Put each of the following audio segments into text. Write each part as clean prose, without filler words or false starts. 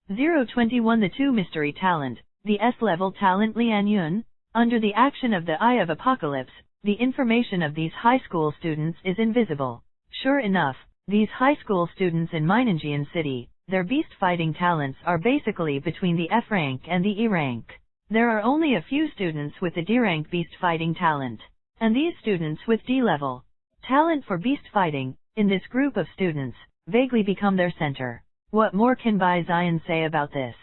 021 The 2 Mystery Talent, the S-level talent Lian Yun. Under the action of the Eye of Apocalypse, the information of these high school students is invisible. Sure enough, these high school students in Mythical City, their beast fighting talents are basically between the F rank and the E rank. There are only a few students with the D rank beast fighting talent, and these students with D level talent for beast fighting, in this group of students, vaguely become their center. What more can Bai Xian say about this?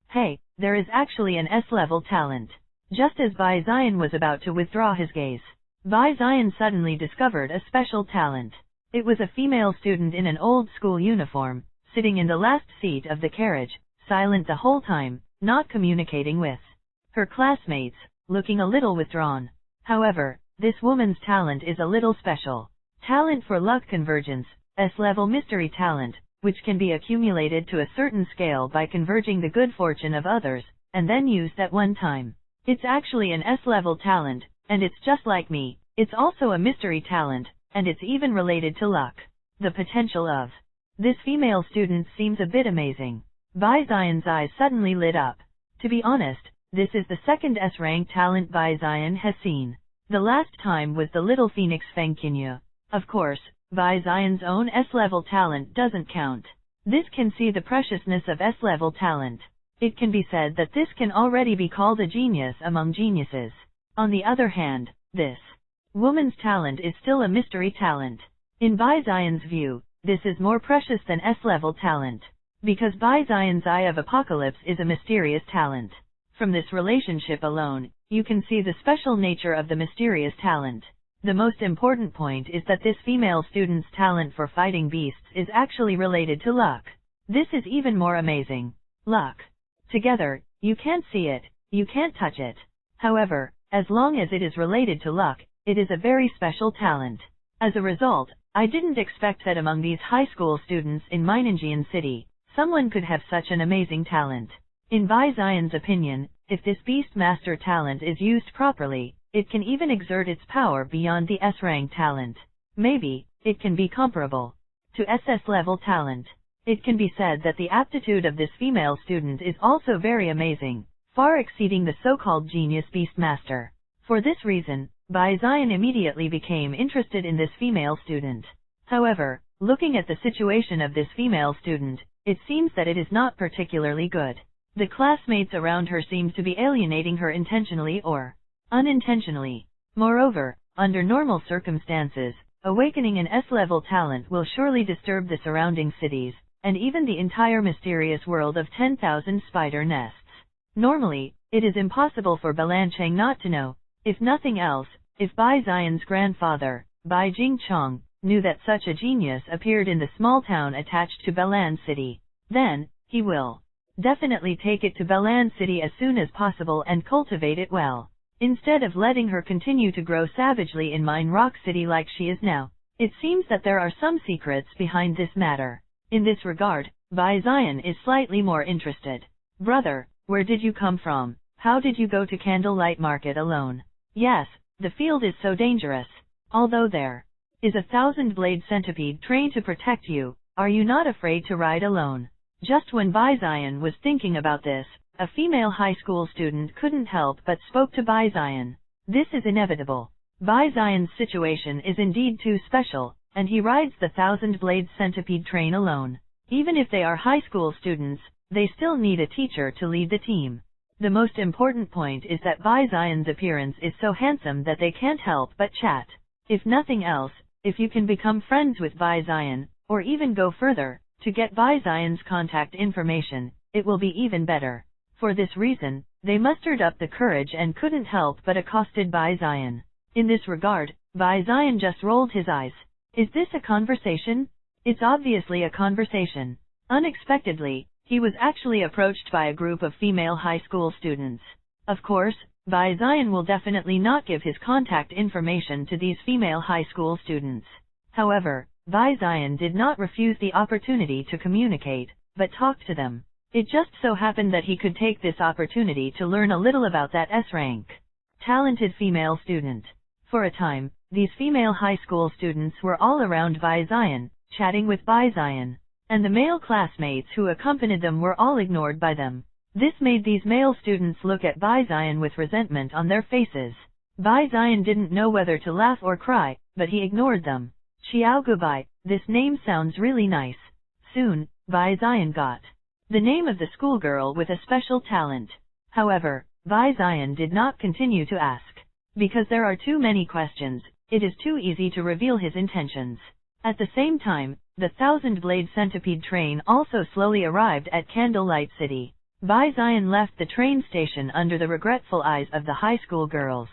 Hey, there is actually an S-level talent. Just as Bai Xian was about to withdraw his gaze, Bai Xian suddenly discovered a special talent. It was a female student in an old school uniform, sitting in the last seat of the carriage, silent the whole time, not communicating with her classmates, looking a little withdrawn. However, this woman's talent is a little special. Talent for luck convergence, S-level mystery talent, which can be accumulated to a certain scale by converging the good fortune of others, and then used at one time. It's actually an S-level talent, and it's just like me. It's also a mystery talent, and it's even related to luck. The potential of this female student seems a bit amazing. Bai Xian's eyes suddenly lit up. To be honest, this is the second S-rank talent Bai Xian has seen. The last time was the little phoenix Feng Qinyu. Of course, Bai Xian's own S-level talent doesn't count. This can see the preciousness of S-level talent. It can be said that this can already be called a genius among geniuses. On the other hand, this woman's talent is still a mystery talent. In Bai Xian's view, this is more precious than S-level talent, because Bai Xian's Eye of Apocalypse is a mysterious talent. From this relationship alone, you can see the special nature of the mysterious talent. The most important point is that this female student's talent for fighting beasts is actually related to luck. This is even more amazing. Luck. Together, you can't see it, you can't touch it. However, as long as it is related to luck, it is a very special talent. As a result, I didn't expect that among these high school students in Mythical City, someone could have such an amazing talent. In Bai Xian's opinion, if this beast master talent is used properly, it can even exert its power beyond the S-rank talent. Maybe, it can be comparable to SS-level talent. It can be said that the aptitude of this female student is also very amazing, far exceeding the so-called genius beast master. For this reason, Bai Xian immediately became interested in this female student. However, looking at the situation of this female student, it seems that it is not particularly good. The classmates around her seem to be alienating her intentionally or unintentionally. Moreover, under normal circumstances, awakening an S-level talent will surely disturb the surrounding cities, and even the entire mysterious world of 10,000 spider nests. Normally, it is impossible for Balancheng not to know. If nothing else, if Bai Xian's grandfather, Bai Jingchong, knew that such a genius appeared in the small town attached to Balan City, then, he will definitely take it to Balan City as soon as possible and cultivate it well, instead of letting her continue to grow savagely in Mine Rock City like she is now. It seems that there are some secrets behind this matter. In this regard, Bai Xian is slightly more interested. Brother, where did you come from? How did you go to Candlelight Market alone? Yes, the field is so dangerous. Although there is a 1,000-blade centipede trained to protect you, are you not afraid to ride alone? Just when Bai Xian was thinking about this, a female high school student couldn't help but spoke to Bai Xian. This is inevitable. Bai Xian's situation is indeed too special, and he rides the 1,000-blade centipede train alone. Even if they are high school students, they still need a teacher to lead the team. The most important point is that Bai Xian's appearance is so handsome that they can't help but chat. If nothing else, if you can become friends with Bai Xian, or even go further, to get Bai Xian's contact information, it will be even better. For this reason, they mustered up the courage and couldn't help but accosted Bai Xian. In this regard, Bai Xian just rolled his eyes. Is this a conversation? It's obviously a conversation. Unexpectedly, he was actually approached by a group of female high school students. Of course, Bai Xian will definitely not give his contact information to these female high school students. However, Bai Xian did not refuse the opportunity to communicate, but talk to them. It just so happened that he could take this opportunity to learn a little about that S-rank talented female student. For a time, these female high school students were all around Bai Xian, chatting with Bai Xian. and the male classmates who accompanied them were all ignored by them. This made these male students look at Bai Zion with resentment on their faces. Bai Zion didn't know whether to laugh or cry, but he ignored them. Xiao Gubai, this name sounds really nice. Soon, Bai Zion got the name of the schoolgirl with a special talent. However, Bai Zion did not continue to ask. Because there are too many questions, it is too easy to reveal his intentions. At the same time, the thousand-blade centipede train also slowly arrived at Candlelight City. Bai Zion left the train station under the regretful eyes of the high school girls.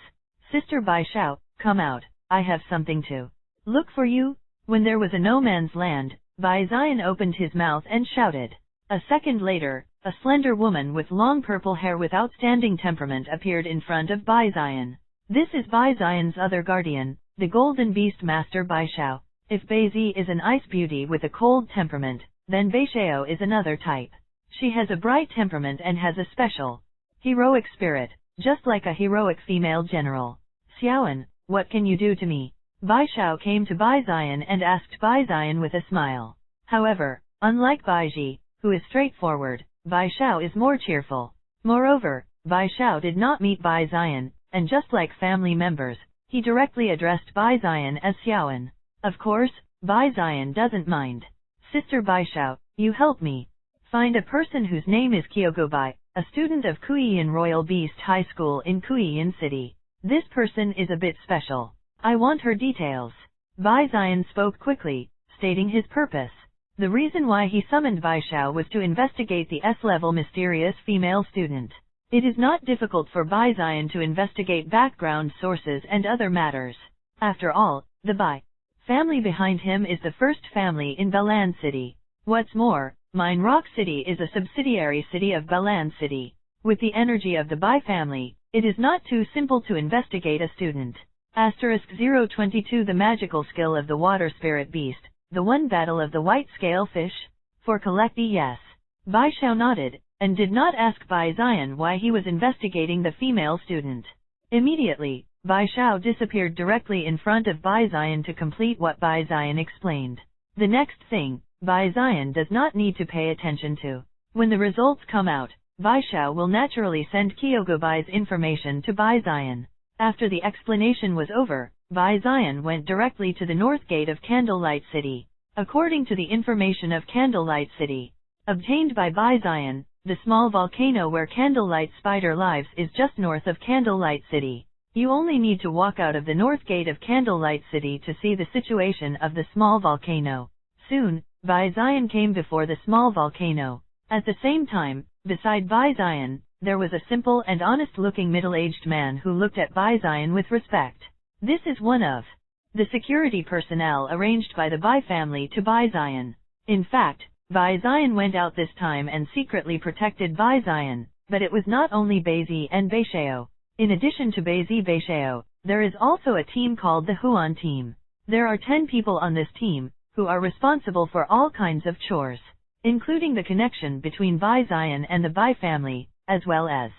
Sister Bai Xiao, come out, I have something to look for you. When there was a no man's land, Bai Zion opened his mouth and shouted. A second later, a slender woman with long purple hair with outstanding temperament appeared in front of Bai Zion. This is Bai Zion's other guardian, the golden beast master Bai Xiao. If Bai Zi is an ice beauty with a cold temperament, then Bai Xiao is another type. She has a bright temperament and has a special heroic spirit, just like a heroic female general. Xiaoan, what can you do to me? Bai Xiao came to Bai Zion and asked Bai Zion with a smile. However, unlike Bai Ji, who is straightforward, Bai Xiao is more cheerful. Moreover, Bai Xiao did not meet Bai Zion, and just like family members, he directly addressed Bai Zion as Xiaoan. Of course, Bai Zion doesn't mind. Sister Bai Xiao, you help me find a person whose name is Kyogobai, a student of Kuiyin Royal Beast High School in Kuiyin City. This person is a bit special. I want her details. Bai Zion spoke quickly, stating his purpose. The reason why he summoned Bai Xiao was to investigate the S-level mysterious female student. It is not difficult for Bai Zion to investigate background sources and other matters. After all, the Bai family behind him is the first family in Balan City. What's more, Mine Rock City is a subsidiary city of Balan City. With the energy of the Bai family, it is not too simple to investigate a student. Asterisk 022 The magical skill of the water spirit beast, the one battle of the white scale fish? For Collecti, yes. Bai Xiao nodded, and did not ask Bai Zion why he was investigating the female student. Immediately, Bai Xiao disappeared directly in front of Bai Zion to complete what Bai Zion explained. The next thing, Bai Zion does not need to pay attention to. When the results come out, Bai Xiao will naturally send Kyogobai's information to Bai Zion. After the explanation was over, Bai Zion went directly to the north gate of Candlelight City. According to the information of Candlelight City, obtained by Bai Zion, the small volcano where Candlelight Spider lives is just north of Candlelight City. You only need to walk out of the north gate of Candlelight City to see the situation of the small volcano. Soon, Bai Zion came before the small volcano. At the same time, beside Bai Zion, there was a simple and honest-looking middle-aged man who looked at Bai Zion with respect. This is one of the security personnel arranged by the Bai family to Bai Zion. In fact, Bai Zion went out this time and secretly protected Bai Zion, but it was not only Bai Zi and Bai Xiao. In addition to Bai Zi Bai Xiao, there is also a team called the Huan team. There are 10 people on this team, who are responsible for all kinds of chores, including the connection between Bai Zion and the Bai family, as well as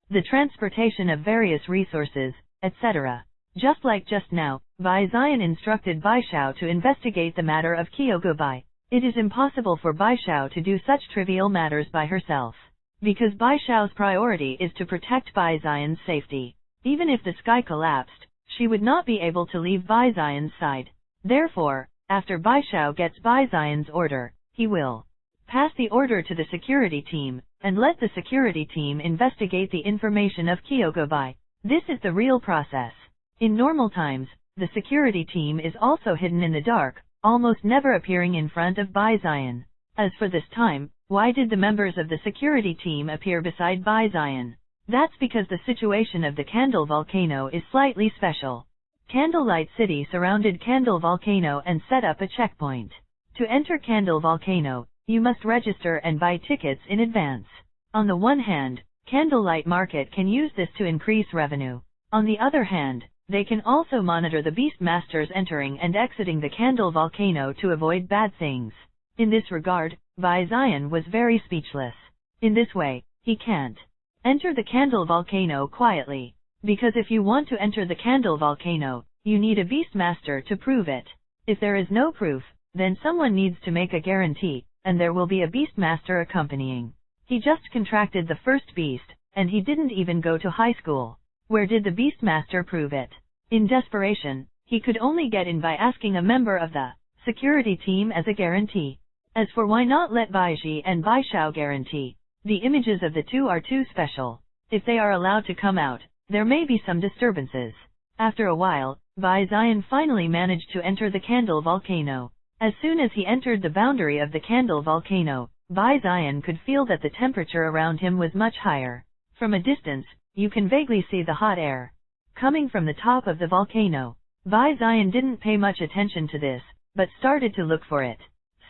the transportation of various resources, etc. Just like just now, Bai Zion instructed Bai Xiao to investigate the matter of Kyogobai. It is impossible for Bai Xiao to do such trivial matters by herself, because Bai Xiao's priority is to protect Bai Zion's safety. Even if the sky collapsed, she would not be able to leave Bai Zion's side. Therefore, after Bai Xiao gets Bai Zion's order, he will pass the order to the security team, and let the security team investigate the information of Kyogobai. This is the real process. In normal times, the security team is also hidden in the dark, almost never appearing in front of Bai Zion. As for this time, why did the members of the security team appear beside Bai Zion? That's because the situation of the Candle volcano is slightly special. Candlelight City surrounded Candle volcano and set up a checkpoint. To enter Candle volcano, you must register and buy tickets in advance. On the one hand, Candlelight Market can use this to increase revenue. On the other hand, they can also monitor the beast masters entering and exiting the Candle volcano to avoid bad things. In this regard, Bai Zion was very speechless. In this way, he can't enter the Candle volcano quietly. Because if you want to enter the Candle volcano, you need a beast master to prove it. If there is no proof, then someone needs to make a guarantee, and there will be a beastmaster accompanying. He just contracted the first beast, and he didn't even go to high school. Where did the beastmaster prove it? In desperation, he could only get in by asking a member of the security team as a guarantee. As for why not let Baiji and Bai Xiao guarantee, the images of the two are too special. If they are allowed to come out, there may be some disturbances. After a while, Bai Xian finally managed to enter the candle volcano. As soon as he entered the boundary of the candle volcano, Bai Xian could feel that the temperature around him was much higher. From a distance, you can vaguely see the hot air coming from the top of the volcano. Bai Xian didn't pay much attention to this, but started to look for it.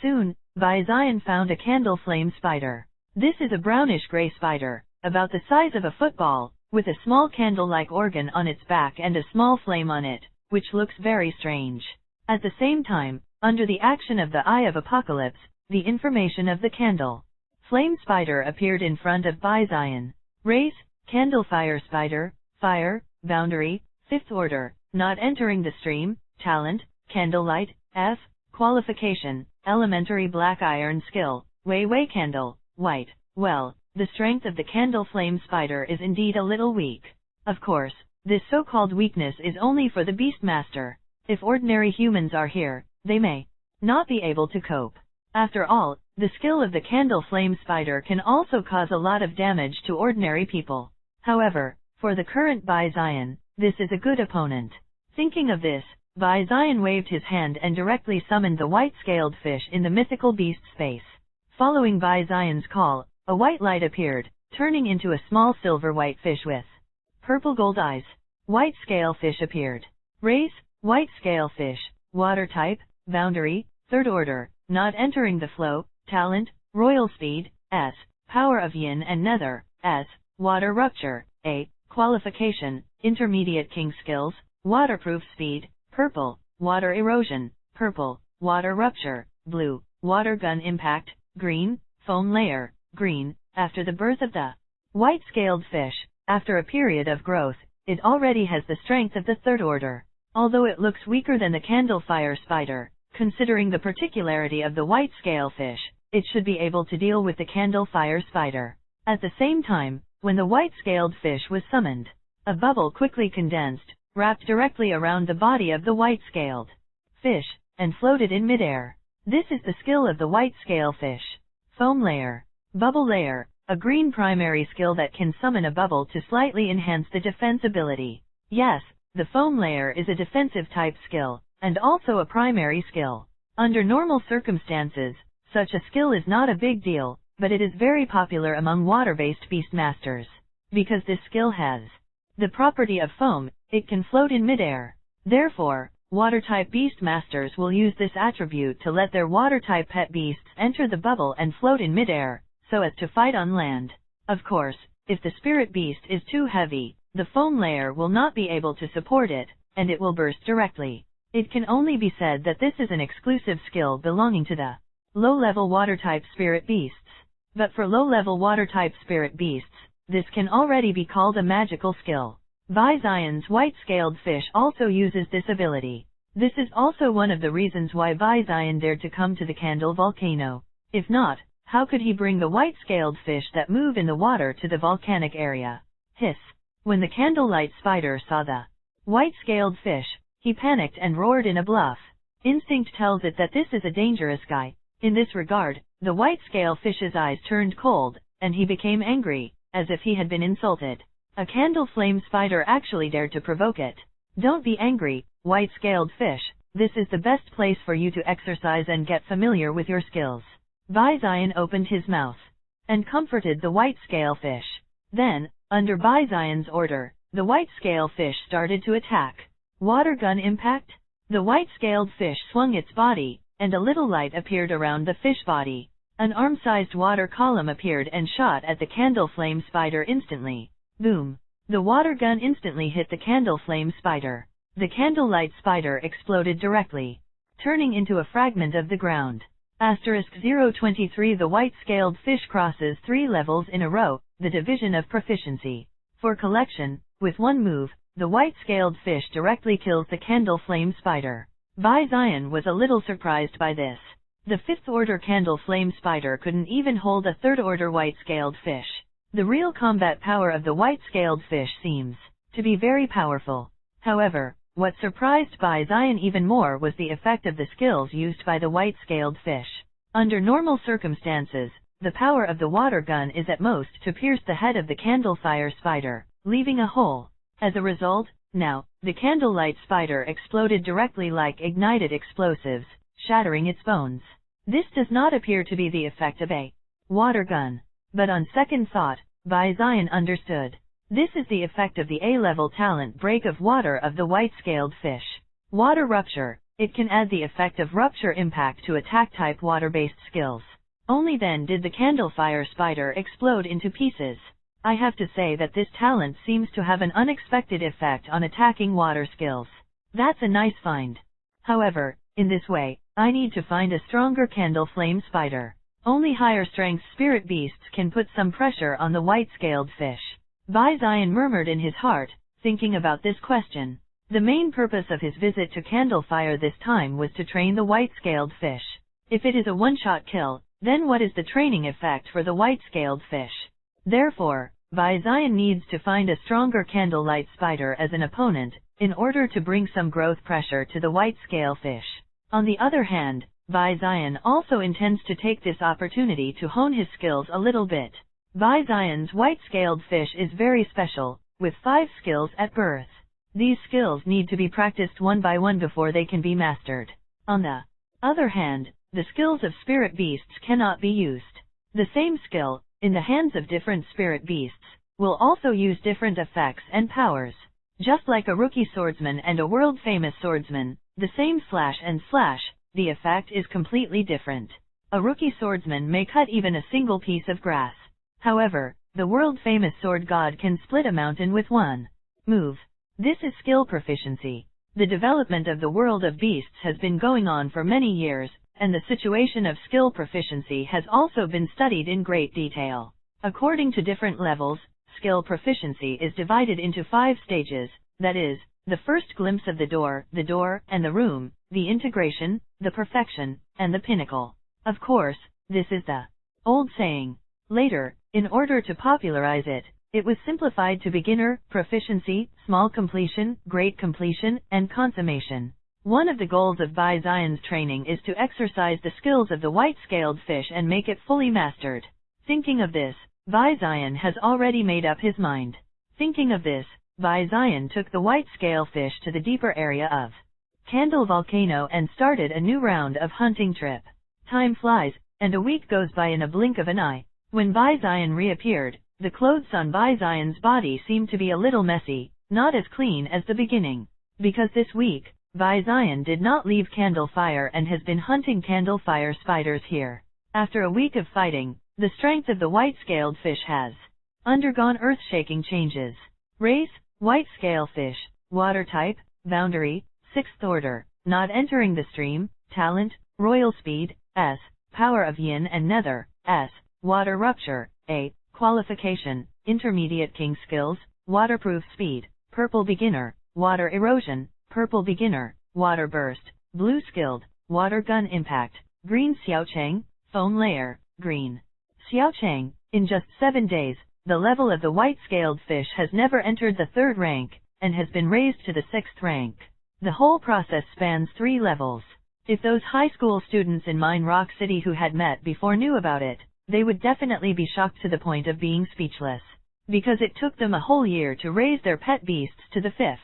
Soon, Bai Xian found a candle flame spider. This is a brownish-gray spider, about the size of a football, with a small candle-like organ on its back and a small flame on it, which looks very strange. At the same time, under the action of the Eye of Apocalypse, the information of the candle flame spider appeared in front of Bai Xian. Race, candle fire spider, fire, boundary, 5th order, not entering the stream, talent, candlelight, F, qualification, elementary black iron skill, Wei candle, white. Well, the strength of the candle flame spider is indeed a little weak. Of course, this so-called weakness is only for the Beastmaster. If ordinary humans are here, they may not be able to cope. After all, the skill of the candle flame spider can also cause a lot of damage to ordinary people. However, for the current Bai Xian, this is a good opponent. Thinking of this, Bai Xian waved his hand and directly summoned the white-scaled fish in the mythical beast space. Following Bai Xian's call, a white light appeared, turning into a small silver-white fish with purple-gold eyes. White scale fish appeared. Race, white scale fish, water type, boundary, 3rd order, not entering the flow, talent, royal speed, S, power of yin and nether, S, water rupture, A, qualification, intermediate king skills, waterproof speed, purple, water erosion, purple, water rupture, blue, water gun impact, green, foam layer, green. After the birth of the white-scaled fish, after a period of growth, it already has the strength of the 3rd order. Although it looks weaker than the candle fire spider, considering the particularity of the white-scale fish, it should be able to deal with the candle fire spider. At the same time, when the white-scaled fish was summoned, a bubble quickly condensed, wrapped directly around the body of the white-scaled fish, and floated in midair. This is the skill of the white-scale fish. Foam layer. Bubble layer, a green primary skill that can summon a bubble to slightly enhance the defense ability. Yes, the foam layer is a defensive type skill, and also a primary skill. Under normal circumstances, such a skill is not a big deal, but it is very popular among water-based beastmasters. Because this skill has the property of foam, it can float in midair. Therefore, water-type beastmasters will use this attribute to let their water-type pet beasts enter the bubble and float in midair, so as to fight on land. Of course, if the spirit beast is too heavy, the foam layer will not be able to support it, and it will burst directly. It can only be said that this is an exclusive skill belonging to the low-level water-type spirit beasts. But for low-level water-type spirit beasts, this can already be called a magical skill. Bai Xian's white-scaled fish also uses this ability. This is also one of the reasons why Bai Xian dared to come to the candle volcano. If not, how could he bring the white-scaled fish that move in the water to the volcanic area? Hiss! When the candlelight spider saw the white-scaled fish, he panicked and roared in a bluff. Instinct tells it that this is a dangerous guy. In this regard, the white-scale fish's eyes turned cold, and he became angry, as if he had been insulted. A candle flame spider actually dared to provoke it. Don't be angry, white-scaled fish. This is the best place for you to exercise and get familiar with your skills. Bai Xian opened his mouth and comforted the white-scale fish. Then, under Bai Xian's order, the white-scale fish started to attack. Water gun impact? The white-scaled fish swung its body, and a little light appeared around the fish body. An arm-sized water column appeared and shot at the candle flame spider instantly. Boom! The water gun instantly hit the candle flame spider. The candlelight spider exploded directly, turning into a fragment of the ground. *023 The white-scaled fish crosses 3 levels in a row, the division of proficiency. For collection, with one move, the white-scaled fish directly kills the candle flame spider. Bai Xian was a little surprised by this. The 5th-order candle flame spider couldn't even hold a 3rd-order white-scaled fish. The real combat power of the white-scaled fish seems to be very powerful. However, what surprised Bai Zion even more was the effect of the skills used by the white-scaled fish. Under normal circumstances, the power of the water gun is at most to pierce the head of the candlefire spider, leaving a hole. As a result, now, the candlelight spider exploded directly like ignited explosives, shattering its bones. This does not appear to be the effect of a water gun. But on second thought, Bai Zion understood. This is the effect of the A-level talent break of water of the white-scaled fish. Water rupture. It can add the effect of rupture impact to attack-type water-based skills. Only then did the candlefire spider explode into pieces. I have to say that this talent seems to have an unexpected effect on attacking water skills. That's a nice find. However, in this way, I need to find a stronger candle flame spider. Only higher strength spirit beasts can put some pressure on the white-scaled fish. Bai Zion murmured in his heart, thinking about this question. The main purpose of his visit to Candlefire this time was to train the white-scaled fish. If it is a one-shot kill, then what is the training effect for the white-scaled fish? Therefore, Bai Zion needs to find a stronger candlelight spider as an opponent, in order to bring some growth pressure to the white-scale fish. On the other hand, Bai Zion also intends to take this opportunity to hone his skills a little bit. Bai Zion's white-scaled fish is very special, with 5 skills at birth. These skills need to be practiced one by one before they can be mastered. On the other hand, the skills of spirit beasts cannot be used. The same skill, in the hands of different spirit beasts, will also use different effects and powers. Just like a rookie swordsman and a world-famous swordsman, the same slash and slash, the effect is completely different. A rookie swordsman may cut even a single piece of grass. However, the world-famous sword god can split a mountain with one move. This is skill proficiency. The development of the world of beasts has been going on for many years, and the situation of skill proficiency has also been studied in great detail. According to different levels, skill proficiency is divided into 5 stages, that is, the first glimpse of the door and the room, the integration, the perfection, and the pinnacle. Of course, this is the old saying. Later, in order to popularize it, it was simplified to beginner, proficiency, small completion, great completion, and consummation. One of the goals of Bai Zion's training is to exercise the skills of the white-scaled fish and make it fully mastered. Thinking of this, Bai Zion has already made up his mind. Thinking of this, Bai Zion took the white-scale fish to the deeper area of Candle Volcano and started a new round of hunting trip. Time flies, and a week goes by in a blink of an eye. When Bai Zion reappeared, the clothes on Bai Zion's body seemed to be a little messy, not as clean as the beginning. Because this week, Bai Zion did not leave Candlefire and has been hunting Candlefire spiders here. After a week of fighting, the strength of the white-scaled fish has undergone earth-shaking changes. Race, white-scale fish, water type, boundary, 6th order, not entering the stream, talent, royal speed, S, power of yin and nether, S, water rupture, A, qualification, intermediate king skills, waterproof speed, purple beginner, water erosion, purple beginner, water burst, blue skilled, water gun impact, green Xiaocheng, foam layer, green Xiaocheng. In just 7 days, the level of the white-scaled fish has never entered the 3rd rank, and has been raised to the 6th rank. The whole process spans 3 levels. If those high school students in Mine Rock City who had met before knew about it, they would definitely be shocked to the point of being speechless. Because it took them a whole year to raise their pet beasts to the 5th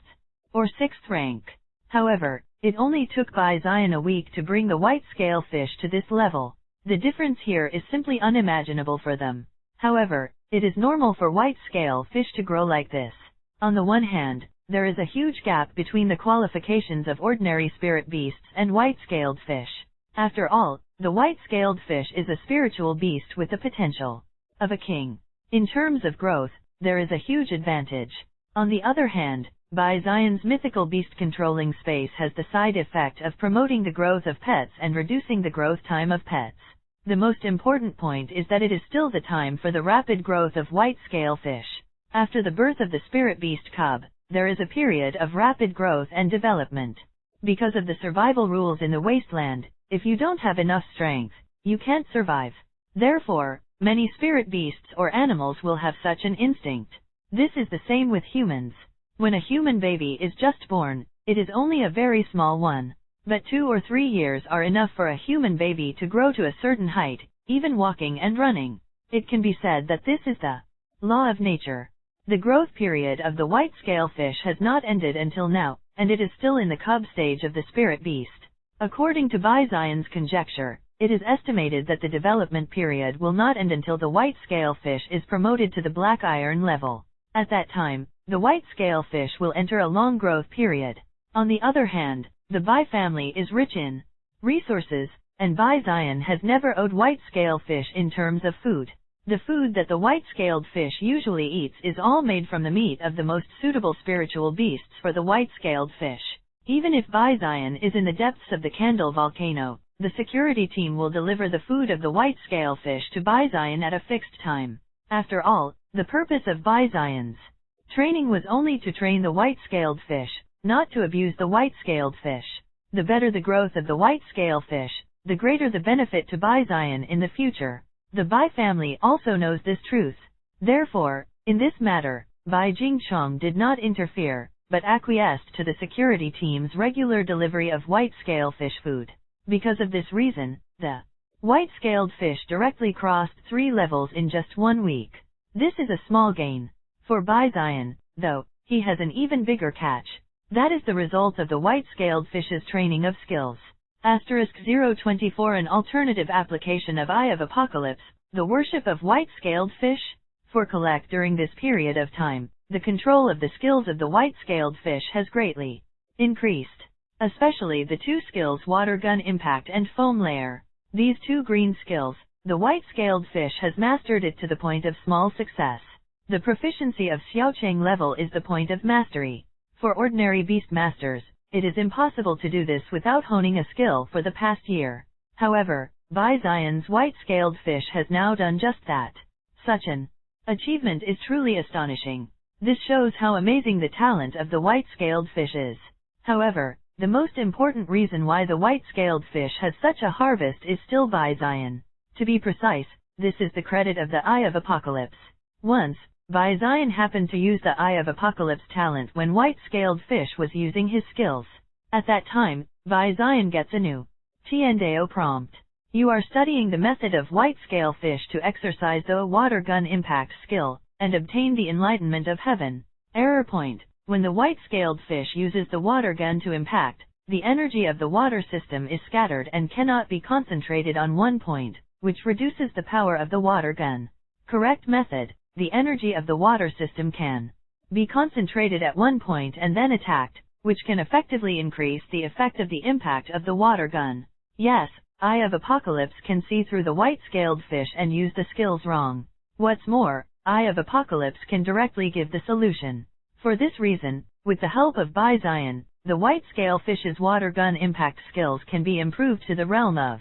or 6th rank. However, it only took Bai Zion a week to bring the white-scale fish to this level. The difference here is simply unimaginable for them. However, it is normal for white-scale fish to grow like this. On the one hand, there is a huge gap between the qualifications of ordinary spirit beasts and white-scaled fish. After all, the white-scaled fish is a spiritual beast with the potential of a king. In terms of growth, there is a huge advantage. On the other hand, Bai Zion's mythical beast controlling space has the side effect of promoting the growth of pets and reducing the growth time of pets. The most important point is that it is still the time for the rapid growth of white-scale fish. After the birth of the spirit beast cub, there is a period of rapid growth and development. Because of the survival rules in the wasteland, if you don't have enough strength, you can't survive. Therefore, many spirit beasts or animals will have such an instinct. This is the same with humans. When a human baby is just born, it is only a very small one. But 2 or 3 years are enough for a human baby to grow to a certain height, even walking and running. It can be said that this is the law of nature. The growth period of the white scale fish has not ended until now, and it is still in the cub stage of the spirit beast. According to Bision's conjecture, it is estimated that the development period will not end until the white scale fish is promoted to the black iron level. At that time, the white scale fish will enter a long growth period. On the other hand, the Bi family is rich in resources, and Bision has never owed white scale fish in terms of food. The food that the white-scaled fish usually eats is all made from the meat of the most suitable spiritual beasts for the white-scaled fish. Even if Bision is in the depths of the Candle volcano, the security team will deliver the food of the white-scale fish to Bision at a fixed time. After all, the purpose of Bision's training was only to train the white-scaled fish, not to abuse the white-scaled fish. The better the growth of the white-scale fish, the greater the benefit to Bision in the future. The Bai family also knows this truth. Therefore, in this matter, Bai Jingchong did not interfere, but acquiesced to the security team's regular delivery of white-scale fish food. Because of this reason, the white-scaled fish directly crossed 3 levels in just 1 week. This is a small gain. For Bision, though, he has an even bigger catch. That is the result of the white-scaled fish's training of skills. *024 An alternative application of Eye of Apocalypse, the worship of white-scaled fish. For collect during this period of time, the control of the skills of the white-scaled fish has greatly increased. Especially the 2 skills water gun impact and foam layer. These 2 green skills, the white-scaled fish has mastered it to the point of small success. The proficiency of Xiaocheng level is the point of mastery. For ordinary beast masters, it is impossible to do this without honing a skill for the past year. However, Bision's white-scaled fish has now done just that. Such an achievement is truly astonishing. This shows how amazing the talent of the white-scaled fish is. However, the most important reason why the white-scaled fish has such a harvest is still Bision. To be precise, this is the credit of the Eye of Apocalypse. Once, Bision happened to use the Eye of Apocalypse talent when white-scaled fish was using his skills. At that time, Bision gets a new Tiandao prompt. You are studying the method of white-scale fish to exercise the water gun impact skill, and obtain the enlightenment of heaven. Error point. When the white-scaled fish uses the water gun to impact, the energy of the water system is scattered and cannot be concentrated on one point, which reduces the power of the water gun. Correct method. The energy of the water system can be concentrated at one point and then attacked, which can effectively increase the effect of the impact of the water gun. Yes, Eye of Apocalypse can see through the white-scaled fish and use the skills wrong. What's more, Eye of Apocalypse can directly give the solution. For this reason, with the help of Bision, the white-scale fish's water gun impact skills can be improved to the realm of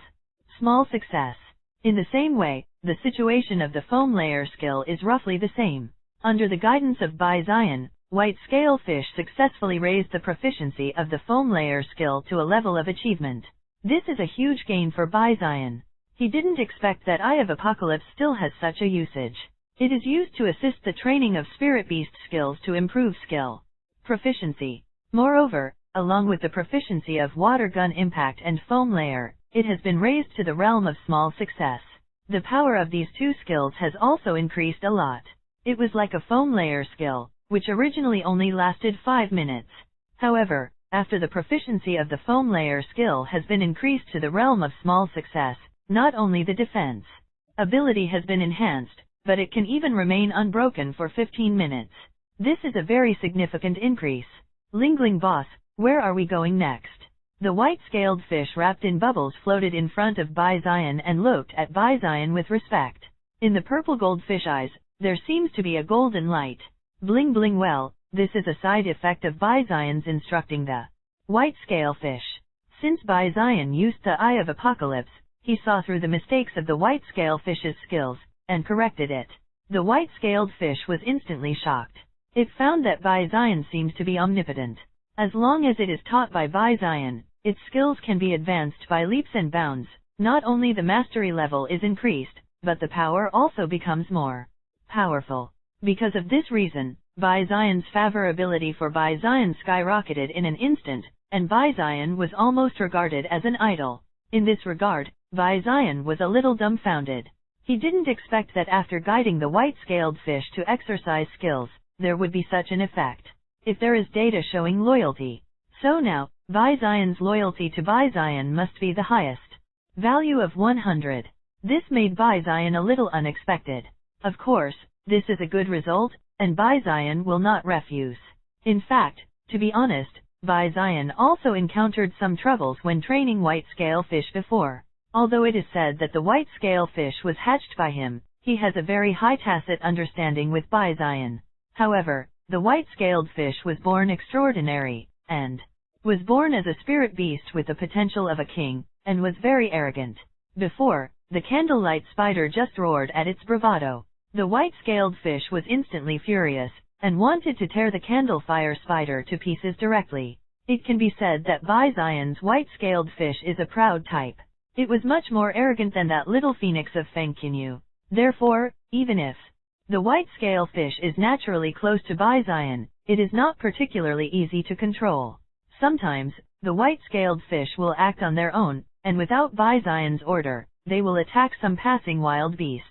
small success. In the same way, the situation of the foam layer skill is roughly the same. Under the guidance of Bision, white-scale fish successfully raised the proficiency of the foam layer skill to a level of achievement. This is a huge gain for Bision. He didn't expect that Eye of Apocalypse still has such a usage. It is used to assist the training of spirit beast skills to improve skill proficiency. Moreover, along with the proficiency of water gun impact and foam layer, it has been raised to the realm of small success. The power of these 2 skills has also increased a lot. It was like a foam layer skill, which originally only lasted 5 minutes. However, after the proficiency of the foam layer skill has been increased to the realm of small success, not only the defense ability has been enhanced, but it can even remain unbroken for 15 minutes. This is a very significant increase. Lingling boss, where are we going next? The white-scaled fish wrapped in bubbles floated in front of Bision and looked at Bision with respect. In the purple goldfish eyes, there seems to be a golden light. Bling bling. Well, this is a side effect of Bision's instructing the white-scale fish. Since Bision used the Eye of Apocalypse, he saw through the mistakes of the white-scale fish's skills, and corrected it. The white-scaled fish was instantly shocked. It found that Bision seemed to be omnipotent. As long as it is taught by Bision, its skills can be advanced by leaps and bounds. Not only the mastery level is increased, but the power also becomes more powerful. Because of this reason, Bizayan's favorability for Bizayan skyrocketed in an instant, and Bizayan was almost regarded as an idol. In this regard, Bizayan was a little dumbfounded. He didn't expect that after guiding the white-scaled fish to exercise skills, there would be such an effect. If there is data showing loyalty. So now, Bizayan's loyalty to Bizayan must be the highest. Value of 100. This made Bizayan a little unexpected. Of course, this is a good result, and Bizayan will not refuse. In fact, to be honest, Bizayan also encountered some troubles when training white-scale fish before. Although it is said that the white-scale fish was hatched by him, he has a very high tacit understanding with Bizayan. However, the white-scaled fish was born extraordinary, and was born as a spirit beast with the potential of a king, and was very arrogant. Before, the candlelight spider just roared at its bravado. The white-scaled fish was instantly furious, and wanted to tear the candlefire spider to pieces directly. It can be said that Bizayan's white-scaled fish is a proud type. It was much more arrogant than that little phoenix of Fengqinyu. Therefore, even if the white-scale fish is naturally close to Bizayan, it is not particularly easy to control. Sometimes, the white-scaled fish will act on their own, and without Bizayan's order, they will attack some passing wild beasts.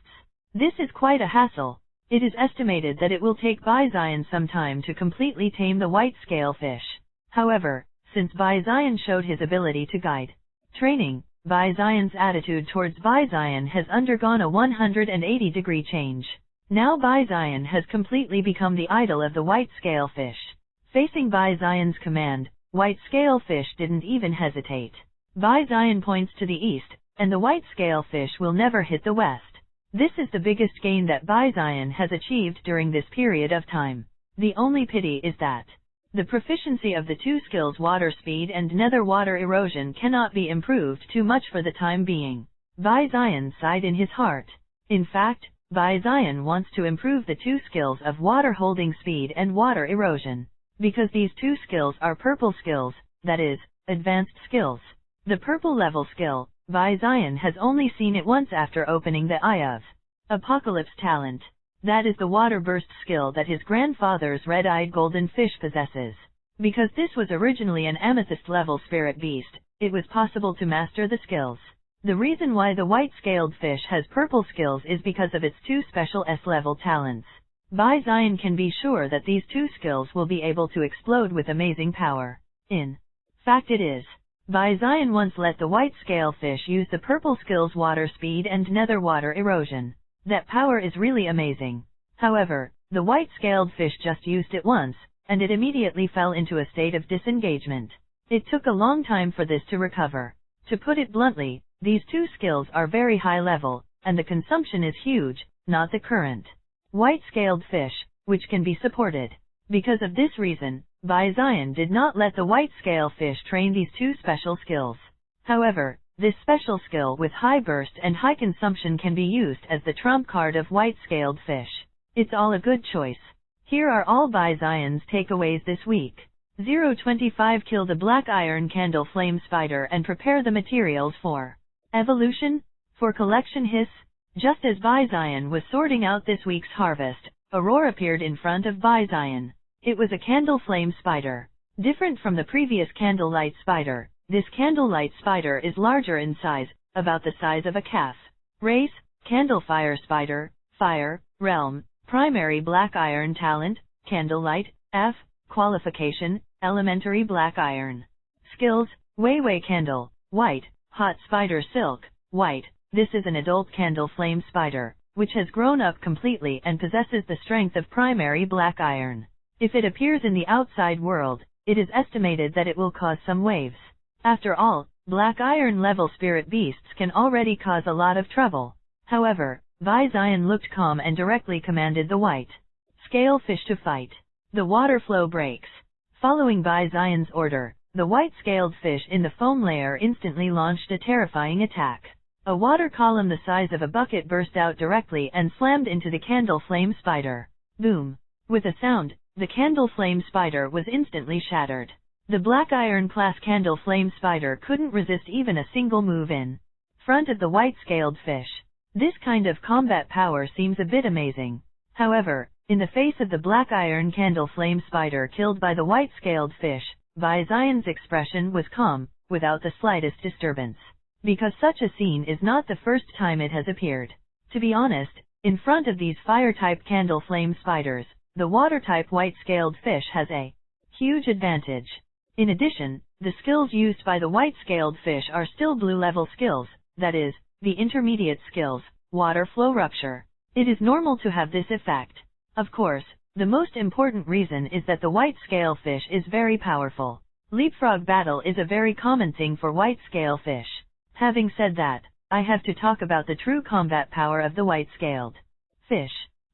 This is quite a hassle. It is estimated that it will take Bizayan some time to completely tame the white-scale fish. However, since Bizayan showed his ability to guide training, Bizayan's attitude towards Bizayan has undergone a 180-degree change. Now Bizayan has completely become the idol of the white-scale fish. Facing Bizayan's command, white-scale fish didn't even hesitate. Bizayan points to the east, and the white-scale fish will never hit the west. This is the biggest gain that Bizayan has achieved during this period of time. The only pity is that the proficiency of the two skills water speed and nether water erosion cannot be improved too much for the time being. Bizayan sighed in his heart. In fact, Bizayan wants to improve the two skills of water holding speed and water erosion. Because these two skills are purple skills, that is, advanced skills. The purple level skill, Bizayan has only seen it once after opening the Eye of Apocalypse talent. That is the water burst skill that his grandfather's red-eyed golden fish possesses. Because this was originally an amethyst-level spirit beast, it was possible to master the skills. The reason why the white-scaled fish has purple skills is because of its two special S-level talents. Bizayan can be sure that these two skills will be able to explode with amazing power. In fact it is. Bizayan once let the white-scale fish use the purple skills water speed and nether water erosion. That power is really amazing. However, the white-scaled fish just used it once, and it immediately fell into a state of disengagement. It took a long time for this to recover. To put it bluntly, these two skills are very high level, and the consumption is huge, not the current white-scaled fish, which can be supported. Because of this reason, Bizayan did not let the white-scale fish train these two special skills. However, this special skill with high burst and high consumption can be used as the trump card of white-scaled fish. It's all a good choice. Here are all Bizayan's takeaways this week. 025 Kill the black iron candle flame spider and prepare the materials for evolution. For collection hiss. Just as Bizayan was sorting out this week's harvest, a roar appeared in front of Bizayan. It was a candle flame spider. Different from the previous candlelight spider, this candlelight spider is larger in size, about the size of a calf. Race, candlefire spider, fire, realm, primary black iron talent, candlelight, F, qualification, elementary black iron. Skills, Weiwei candle, white, hot spider silk, white. This is an adult candle flame spider, which has grown up completely and possesses the strength of primary black iron. If it appears in the outside world, it is estimated that it will cause some waves. After all, black iron level spirit beasts can already cause a lot of trouble. However, Bizayan looked calm and directly commanded the white scale fish to fight. The water flow breaks. Following Bizayan's order, the white-scaled fish in the foam layer instantly launched a terrifying attack. A water column the size of a bucket burst out directly and slammed into the candle flame spider. Boom! With a sound, the candle flame spider was instantly shattered. The black iron class candle flame spider couldn't resist even a single move in front of the white-scaled fish. This kind of combat power seems a bit amazing. However, in the face of the black iron candle flame spider killed by the white-scaled fish, Bai Xian's expression was calm, without the slightest disturbance. Because such a scene is not the first time it has appeared. To be honest, in front of these fire-type candle flame spiders, the water-type white-scaled fish has a huge advantage. In addition, the skills used by the white-scaled fish are still blue-level skills, that is, the intermediate skills, water flow rupture. It is normal to have this effect. Of course, the most important reason is that the white-scale fish is very powerful. Leapfrog battle is a very common thing for white-scale fish. Having said that, I have to talk about the true combat power of the white-scaled fish.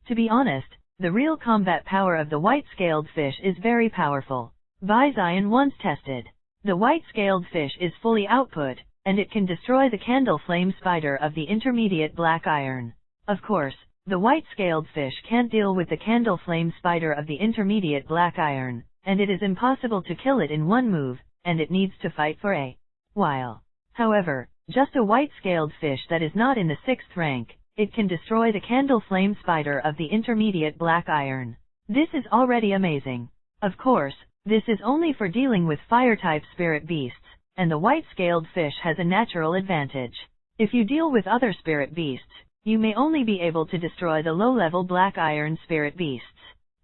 To be honest, the real combat power of the white-scaled fish is very powerful. Bai Xian once tested. The white-scaled fish is fully output, and it can destroy the candle flame spider of the intermediate black iron. Of course, the white-scaled fish can't deal with the candle flame spider of the intermediate black iron, and it is impossible to kill it in one move, and it needs to fight for a while. However, just a white-scaled fish that is not in the 6th rank, it can destroy the candle flame spider of the intermediate black iron. This is already amazing. Of course, this is only for dealing with fire-type spirit beasts, and the white-scaled fish has a natural advantage. If you deal with other spirit beasts, you may only be able to destroy the low-level black iron spirit beasts.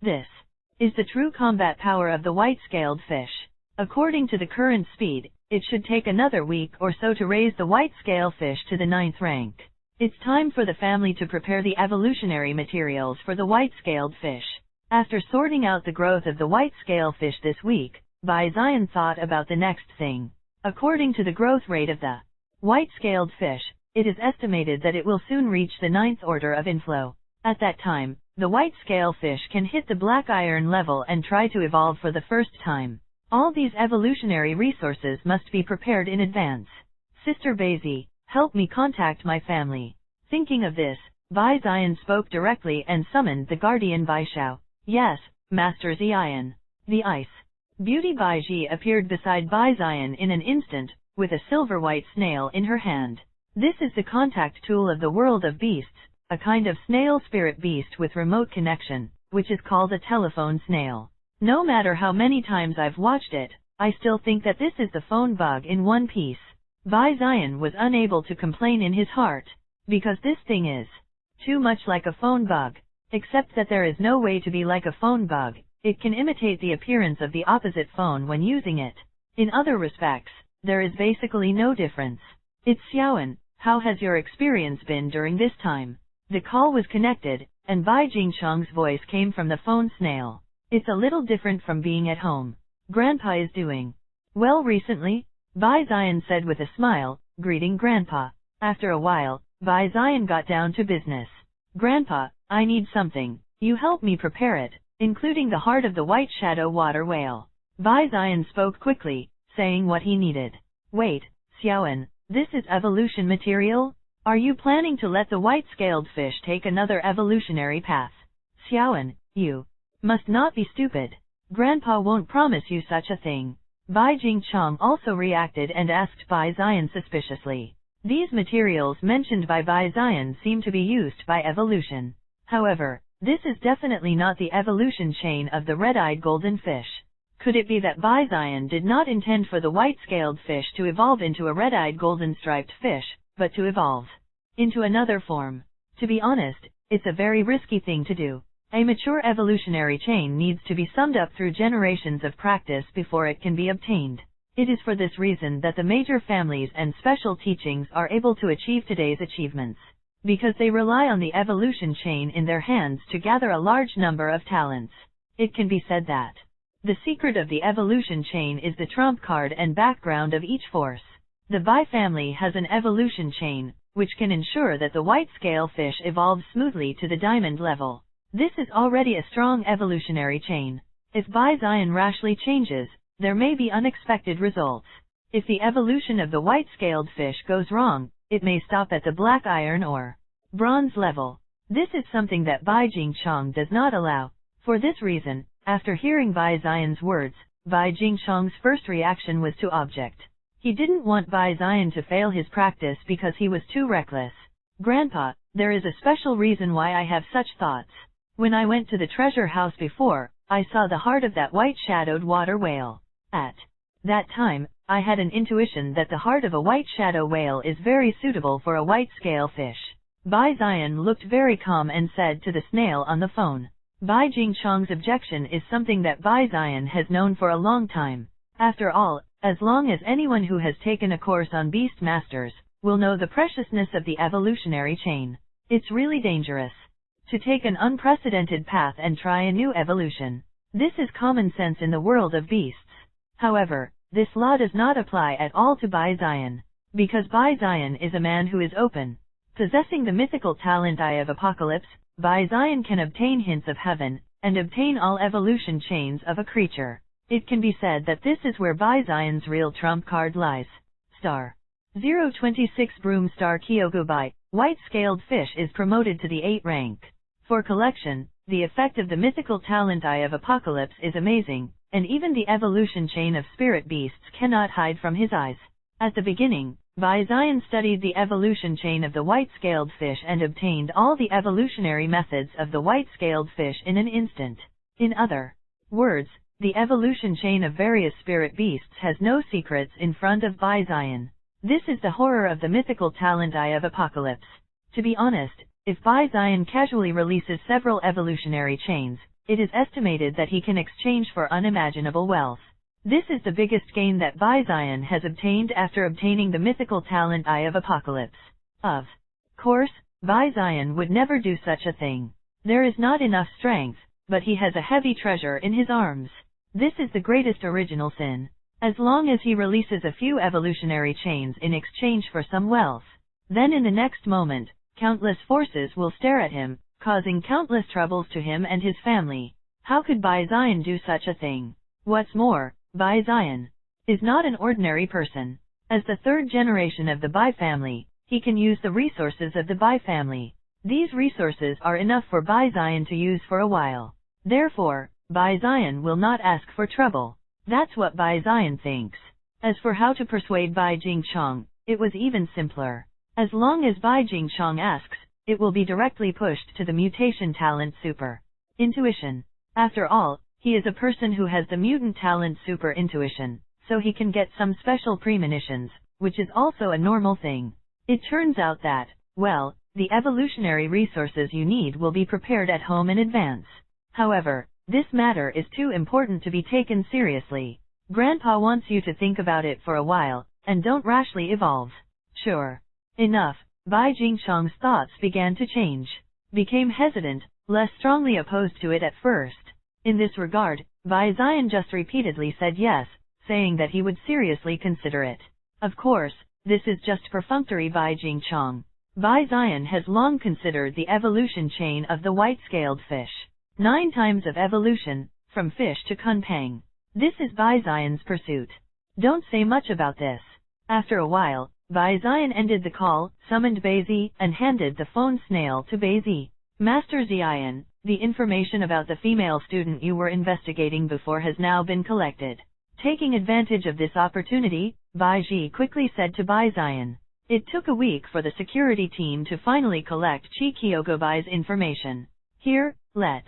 This is the true combat power of the white-scaled fish. According to the current speed, it should take another week or so to raise the white-scale fish to the 9th rank. It's time for the family to prepare the evolutionary materials for the white-scaled fish. After sorting out the growth of the white-scale fish this week, Bai Xian thought about the next thing. According to the growth rate of the white-scaled fish, it is estimated that it will soon reach the 9th order of inflow. At that time, the white-scale fish can hit the black iron level and try to evolve for the first time. All these evolutionary resources must be prepared in advance. Sister Baizi, help me contact my family. Thinking of this, Bai Xian spoke directly and summoned the guardian Baishao. Yes, Master Xian. The ice beauty Baiji appeared beside Bai Xian in an instant, with a silver-white snail in her hand. This is the contact tool of the world of beasts, a kind of snail spirit beast with remote connection, which is called a telephone snail. No matter how many times I've watched it, I still think that this is the phone bug in one piece. Bai Xian was unable to complain in his heart, because this thing is too much like a phone bug. Except that there is no way to be like a phone bug. It can imitate the appearance of the opposite phone when using it. In other respects, there is basically no difference. It's Xiaoan, how has your experience been during this time? The call was connected, and Bai Jingcheng's voice came from the phone snail. It's a little different from being at home. Grandpa is doing well recently? Bai Xian said with a smile, greeting Grandpa. After a while, Bai Xian got down to business. Grandpa, I need something. You help me prepare it, including the heart of the white shadow water whale. Bai Xian spoke quickly, saying what he needed. Wait, Xiaoan, this is evolution material? Are you planning to let the white-scaled fish take another evolutionary path? Xiaoan, you must not be stupid. Grandpa won't promise you such a thing. Bai Jingcheng also reacted and asked Bai Xian suspiciously. These materials mentioned by Bai Xian seem to be used by evolution. However, this is definitely not the evolution chain of the red-eyed golden fish. Could it be that Bai Xian did not intend for the white-scaled fish to evolve into a red-eyed golden-striped fish, but to evolve into another form? To be honest, it's a very risky thing to do. A mature evolutionary chain needs to be summed up through generations of practice before it can be obtained. It is for this reason that the major families and special teachings are able to achieve today's achievements. Because they rely on the evolution chain in their hands to gather a large number of talents. It can be said that the secret of the evolution chain is the trump card and background of each force. The Bai family has an evolution chain, which can ensure that the white-scale fish evolves smoothly to the diamond level. This is already a strong evolutionary chain. If Bai Xian rashly changes, there may be unexpected results. If the evolution of the white-scaled fish goes wrong, it may stop at the black iron or bronze level. This is something that Bai Jingcheng does not allow. For this reason, after hearing Bai Xian's words, Bai Jingchong's first reaction was to object. He didn't want Bai Zion to fail his practice because he was too reckless. Grandpa, there is a special reason why I have such thoughts. When I went to the treasure house before, I saw the heart of that white-shadowed water whale. At that time, I had an intuition that the heart of a white shadow whale is very suitable for a white scale fish. Bai Zion looked very calm and said to the snail on the phone. Bai Jingchong's objection is something that Bai Zion has known for a long time. After all, as long as anyone who has taken a course on Beast Masters will know the preciousness of the evolutionary chain. It's really dangerous to take an unprecedented path and try a new evolution. This is common sense in the world of beasts. However, this law does not apply at all to Bai Zion, because Bai Zion is a man who is open. Possessing the mythical talent Eye of Apocalypse, Bai Zion can obtain hints of heaven, and obtain all evolution chains of a creature. It can be said that this is where Bai Zion's real trump card lies. Star 026 Broom Star Kyogubai, white-scaled fish is promoted to the 8 rank. For collection, the effect of the mythical talent Eye of Apocalypse is amazing, and even the evolution chain of spirit beasts cannot hide from his eyes. At the beginning, Bai Zion studied the evolution chain of the white-scaled fish and obtained all the evolutionary methods of the white-scaled fish in an instant. In other words, the evolution chain of various spirit beasts has no secrets in front of Bai Zion. This is the horror of the mythical talent Eye of Apocalypse. To be honest, if Bai Zion casually releases several evolutionary chains, it is estimated that he can exchange for unimaginable wealth. This is the biggest gain that Bai Zion has obtained after obtaining the mythical talent Eye of Apocalypse. Of course, Bai Zion would never do such a thing. There is not enough strength, but he has a heavy treasure in his arms. This is the greatest original sin. As long as he releases a few evolutionary chains in exchange for some wealth, then in the next moment, countless forces will stare at him, causing countless troubles to him and his family. How could Bai Zion do such a thing? What's more, Bai Zion is not an ordinary person. As the third generation of the Bai family, he can use the resources of the Bai family. These resources are enough for Bai Zion to use for a while. Therefore, Bai Zion will not ask for trouble. That's what Bai Zion thinks. As for how to persuade Bai Jingchong, it was even simpler. As long as Bai Jingchong asks, it will be directly pushed to the mutation talent super intuition. After all, he is a person who has the mutant talent super intuition, so he can get some special premonitions, which is also a normal thing. It turns out that, well, the evolutionary resources you need will be prepared at home in advance. However, this matter is too important to be taken seriously. Grandpa wants you to think about it for a while, and don't rashly evolve. Sure enough, Bai Jingchong's thoughts began to change. Became hesitant, less strongly opposed to it at first. In this regard, Bai Zion just repeatedly said yes, saying that he would seriously consider it. Of course, this is just perfunctory Bai Jingchong. Bai Zion has long considered the evolution chain of the white-scaled fish. 9 times of evolution, from fish to Kunpeng. This is Bai Zion's pursuit. Don't say much about this. After a while, Bai Zion ended the call, summoned Beizi, and handed the phone snail to Beizi. Master Zion, the information about the female student you were investigating before has now been collected. Taking advantage of this opportunity, Bai Ji quickly said to Bai Zion. It took a week for the security team to finally collect Chi Kyogobai's information. Here, let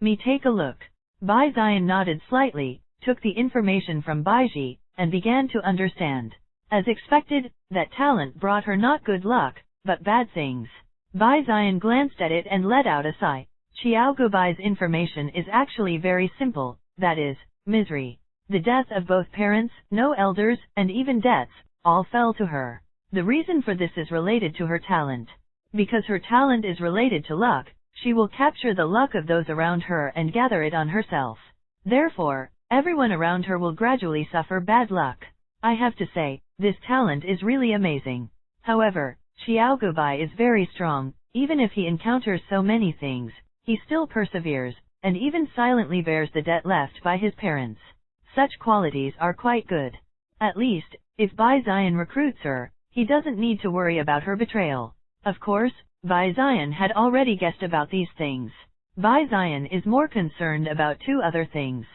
me take a look. Bai Zion nodded slightly, took the information from Bai Ji, and began to understand. As expected, that talent brought her not good luck, but bad things. Bai Zion glanced at it and let out a sigh. Xiaogubai's information is actually very simple, that is, misery. The death of both parents, no elders, and even debts, all fell to her. The reason for this is related to her talent. Because her talent is related to luck, she will capture the luck of those around her and gather it on herself. Therefore, everyone around her will gradually suffer bad luck. I have to say, this talent is really amazing. However, Xiaogubai is very strong. Even if he encounters so many things, he still perseveres, and even silently bears the debt left by his parents. Such qualities are quite good. At least, if Bai Zion recruits her, he doesn't need to worry about her betrayal. Of course, Bai Zion had already guessed about these things. Bai Zion is more concerned about 2 other things.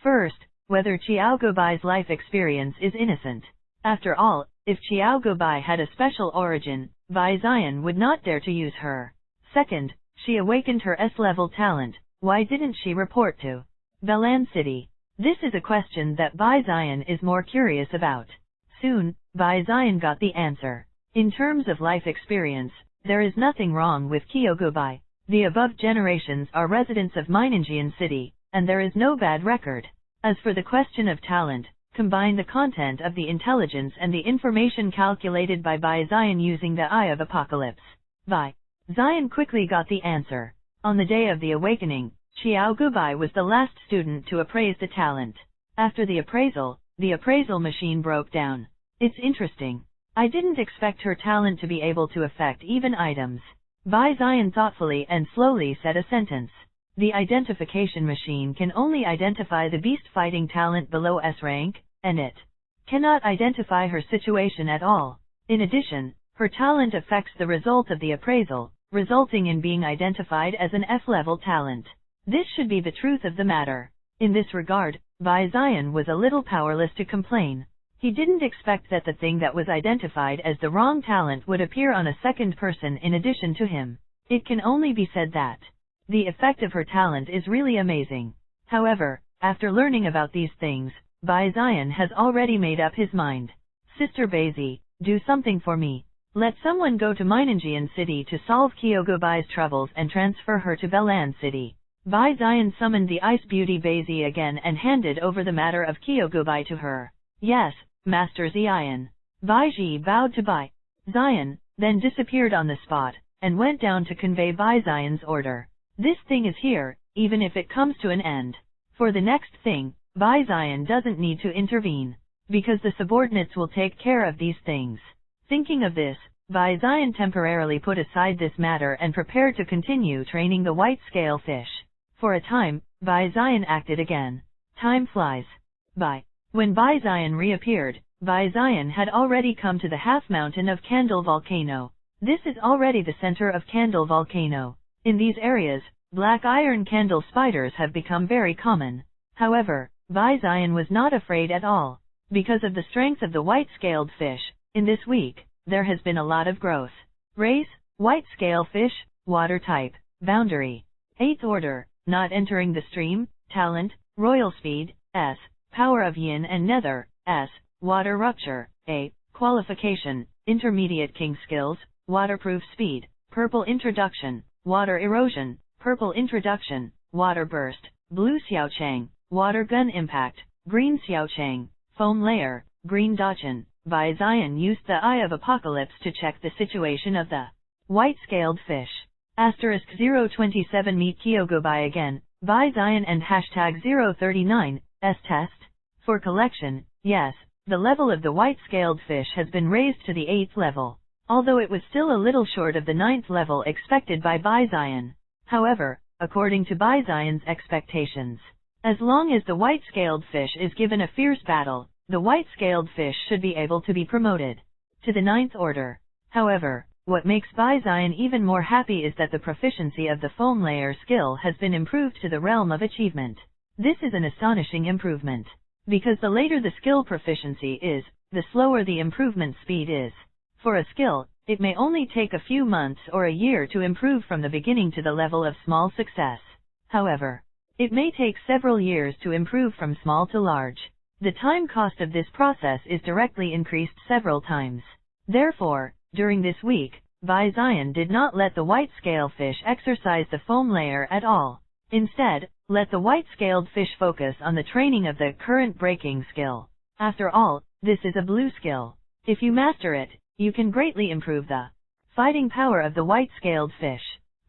First, whether Xiaogubai's life experience is innocent. After all, if Xiaogubai had a special origin, Bai Zion would not dare to use her. Second, she awakened her S-level talent. Why didn't she report to Balan City? This is a question that Bai Zion is more curious about. Soon, Bai Zion got the answer. In terms of life experience, there is nothing wrong with Xiaogubai. The above generations are residents of Myninjian City, and there is no bad record. As for the question of talent, combine the content of the intelligence and the information calculated by Bai Zion using the Eye of Apocalypse. Bai Zion quickly got the answer. On the day of the awakening, Xiaogubai was the last student to appraise the talent. After the appraisal machine broke down. It's interesting. I didn't expect her talent to be able to affect even items. Bai Zion thoughtfully and slowly said a sentence. The identification machine can only identify the beast fighting talent below S rank, and it cannot identify her situation at all. In addition, her talent affects the result of the appraisal, resulting in being identified as an F-level talent. This should be the truth of the matter. In this regard, Bai Zion was a little powerless to complain. He didn't expect that the thing that was identified as the wrong talent would appear on a second person in addition to him. It can only be said that the effect of her talent is really amazing. However, after learning about these things, Bai Zion has already made up his mind. Sister Baizi, do something for me. Let someone go to Myninjian City to solve Xiaogubai's troubles and transfer her to Balan City. Bai Zion summoned the Ice Beauty Baizi again and handed over the matter of Xiaogubai to her. Yes, Master Zion. Bai Ji bowed to Bai Zion, then disappeared on the spot, and went down to convey Bai Zion's order. This thing is here, even if it comes to an end. For the next thing, Bai Zion doesn't need to intervene, because the subordinates will take care of these things. Thinking of this, Bai Zion temporarily put aside this matter and prepared to continue training the white scale fish. For a time, Bai Zion acted again. Time flies by. When Bai Zion reappeared, Bai Zion had already come to the half mountain of Candle Volcano. This is already the center of Candle Volcano. In these areas, black iron candle spiders have become very common. However, Bai Zion was not afraid at all. Because of the strength of the white-scaled fish, in this week, there has been a lot of growth. Race, white-scale fish, water type, boundary. 8th order, not entering the stream, talent, royal speed, S, power of yin and nether, S, water rupture, A, qualification, intermediate king skills, waterproof speed, purple introduction, water erosion, purple introduction, water burst, blue xiaochang, water gun impact, green xiaochang, foam layer, green dachshund. Bai Zion used the Eye of Apocalypse to check the situation of the white-scaled fish. Asterisk 027 Meet Xiaogubai again, Bai Zion and hashtag 039, S-test. For collection, yes, the level of the white-scaled fish has been raised to the 8th level, although it was still a little short of the 9th level expected by Bai Zion. However, according to Bai Zion's expectations, as long as the white-scaled fish is given a fierce battle, the white-scaled fish should be able to be promoted to the 9th order. However, what makes Bai Zion even more happy is that the proficiency of the foam layer skill has been improved to the realm of achievement. This is an astonishing improvement, because the later the skill proficiency is, the slower the improvement speed is. For a skill, it may only take a few months or a year to improve from the beginning to the level of small success. However, it may take several years to improve from small to large. The time cost of this process is directly increased several times. Therefore, during this week, Bai Zion did not let the white-scale fish exercise the foam layer at all. Instead, let the white-scaled fish focus on the training of the current breaking skill. After all, this is a blue skill. If you master it, you can greatly improve the fighting power of the white-scaled fish.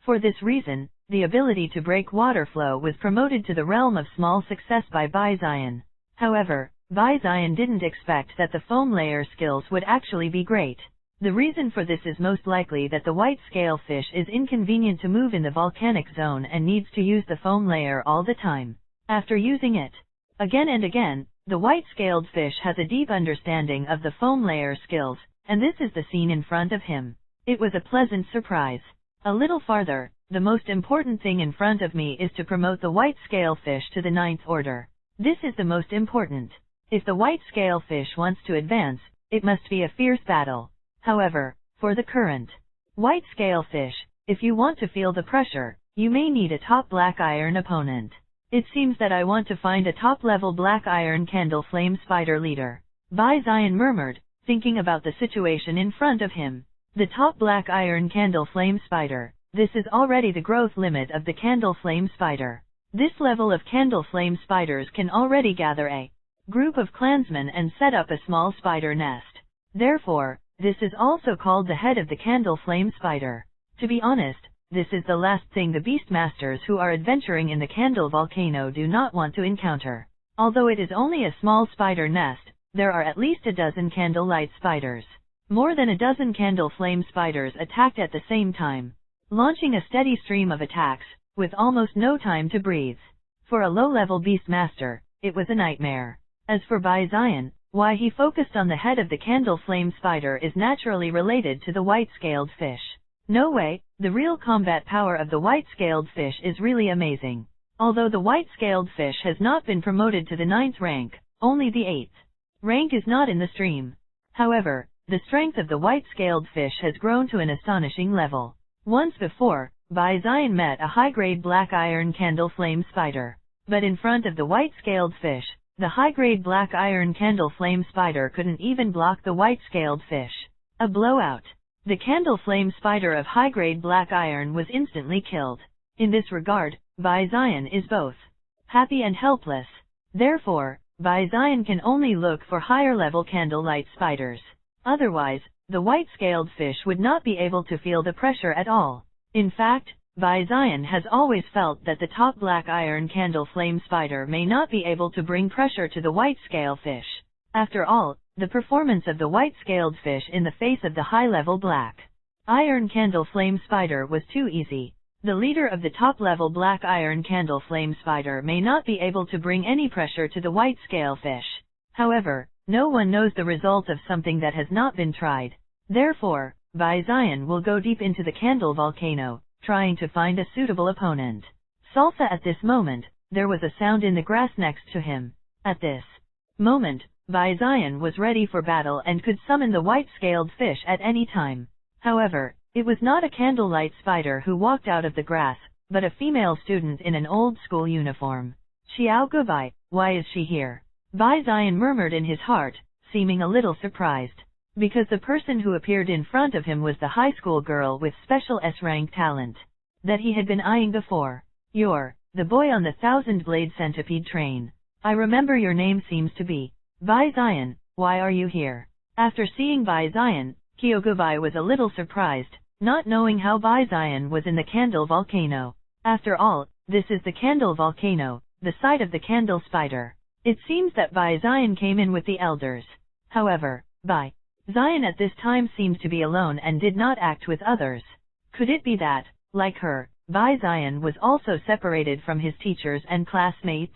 For this reason, the ability to break water flow was promoted to the realm of small success by Bai Zion. However, Bai Zion didn't expect that the foam layer skills would actually be great. The reason for this is most likely that the white-scale fish is inconvenient to move in the volcanic zone and needs to use the foam layer all the time. After using it again and again, the white-scaled fish has a deep understanding of the foam layer skills, and this is the scene in front of him. It was a pleasant surprise. A little farther, the most important thing in front of me is to promote the white-scale fish to the 9th order. This is the most important. If the white scale fish wants to advance, it must be a fierce battle. However, for the current white scale fish, if you want to feel the pressure, you may need a top black iron opponent. It seems that I want to find a top-level black iron candle flame spider leader. Bai Zion murmured, thinking about the situation in front of him. The top black iron candle flame spider. This is already the growth limit of the candle flame spider. This level of candle flame spiders can already gather a group of clansmen and set up a small spider nest. Therefore, this is also called the head of the candle flame spider. To be honest, this is the last thing the beastmasters who are adventuring in the candle volcano do not want to encounter. Although it is only a small spider nest, there are at least a dozen candlelight spiders. More than a dozen candle flame spiders attacked at the same time, launching a steady stream of attacks, with almost no time to breathe. For a low-level beastmaster, it was a nightmare. As for Bai Zion, why he focused on the head of the candle flame spider is naturally related to the white-scaled fish. No way, the real combat power of the white-scaled fish is really amazing. Although the white-scaled fish has not been promoted to the 9th rank, only the 8th rank is not in the stream. However, the strength of the white-scaled fish has grown to an astonishing level. Once before, Bai Zion met a high-grade black iron candle flame spider. But in front of the white-scaled fish, the high-grade black iron candle flame spider couldn't even block the white-scaled fish. A blowout. The candle flame spider of high-grade black iron was instantly killed. In this regard, Bai Zion is both happy and helpless. Therefore, Bai Zion can only look for higher-level candlelight spiders. Otherwise, the white-scaled fish would not be able to feel the pressure at all. In fact, Bai Zion has always felt that the top black iron candle flame spider may not be able to bring pressure to the white-scale fish. After all, the performance of the white-scaled fish in the face of the high-level black iron candle flame spider was too easy. The leader of the top-level black iron candle flame spider may not be able to bring any pressure to the white-scale fish. However, no one knows the result of something that has not been tried. Therefore, Bai Zion will go deep into the candle volcano, trying to find a suitable opponent. Salsa. At this moment, there was a sound in the grass next to him. At this moment, Bai Zion was ready for battle and could summon the white-scaled fish at any time. However, it was not a candlelight spider who walked out of the grass, but a female student in an old-school uniform. Xiao Gubai, why is she here? Bai Zion murmured in his heart, seeming a little surprised. Because the person who appeared in front of him was the high school girl with special S-rank talent that he had been eyeing before. You're the boy on the 1,000-blade centipede train. I remember your name seems to be Bai Zion. Why are you here? After seeing Bai Zion, Kyogubai was a little surprised, not knowing how Bai Zion was in the candle volcano. After all, this is the candle volcano, the site of the candle spider. It seems that Bai Zion came in with the elders. However, Bai Zion at this time seemed to be alone and did not act with others. Could it be that, like her, Bai Zion was also separated from his teachers and classmates?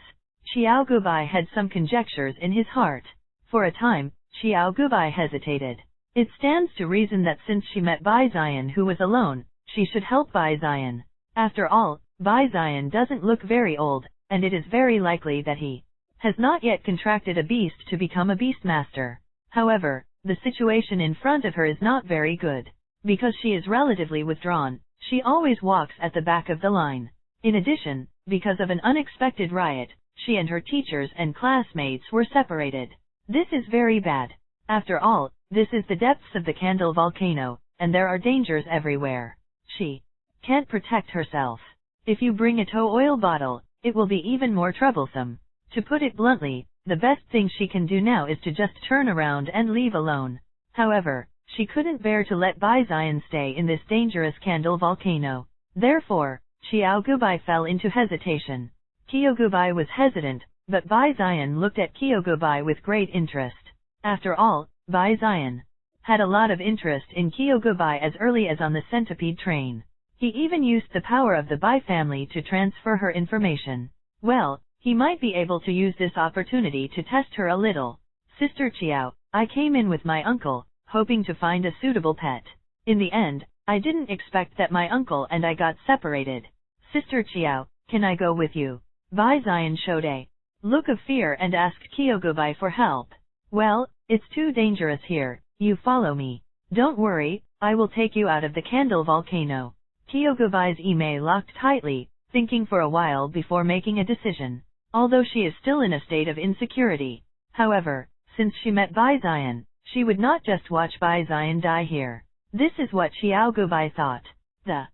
Xiao Gubai had some conjectures in his heart. For a time, Xiao Gubai hesitated. It stands to reason that since she met Bai Zion who was alone, she should help Bai Zion. After all, Bai Zion doesn't look very old, and it is very likely that he has not yet contracted a beast to become a beastmaster. However, the situation in front of her is not very good. Because she is relatively withdrawn, she always walks at the back of the line. In addition, because of an unexpected riot, she and her teachers and classmates were separated. This is very bad. After all, this is the depths of the candle volcano, and there are dangers everywhere. She can't protect herself. If you bring a tow oil bottle, it will be even more troublesome. To put it bluntly, the best thing she can do now is to just turn around and leave alone. However, she couldn't bear to let Bai Zion stay in this dangerous candle volcano. Therefore, Xiao Gubai fell into hesitation. Kyogubai was hesitant, but Bai Zion looked at Kyogubai with great interest. After all, Bai Zion had a lot of interest in Kyogubai as early as on the centipede train. He even used the power of the Bai family to transfer her information. Well, he might be able to use this opportunity to test her a little. Sister Qiao, I came in with my uncle, hoping to find a suitable pet. In the end, I didn't expect that my uncle and I got separated. Sister Qiao, can I go with you? Bai Zion showed a look of fear and asked Kyogobai for help. Well, it's too dangerous here, you follow me. Don't worry, I will take you out of the candle volcano. Kyogobai's Ime locked tightly, thinking for a while before making a decision. Although she is still in a state of insecurity. However, since she met Baizian, she would not just watch Baizian die here. This is what Xiaogubai thought. The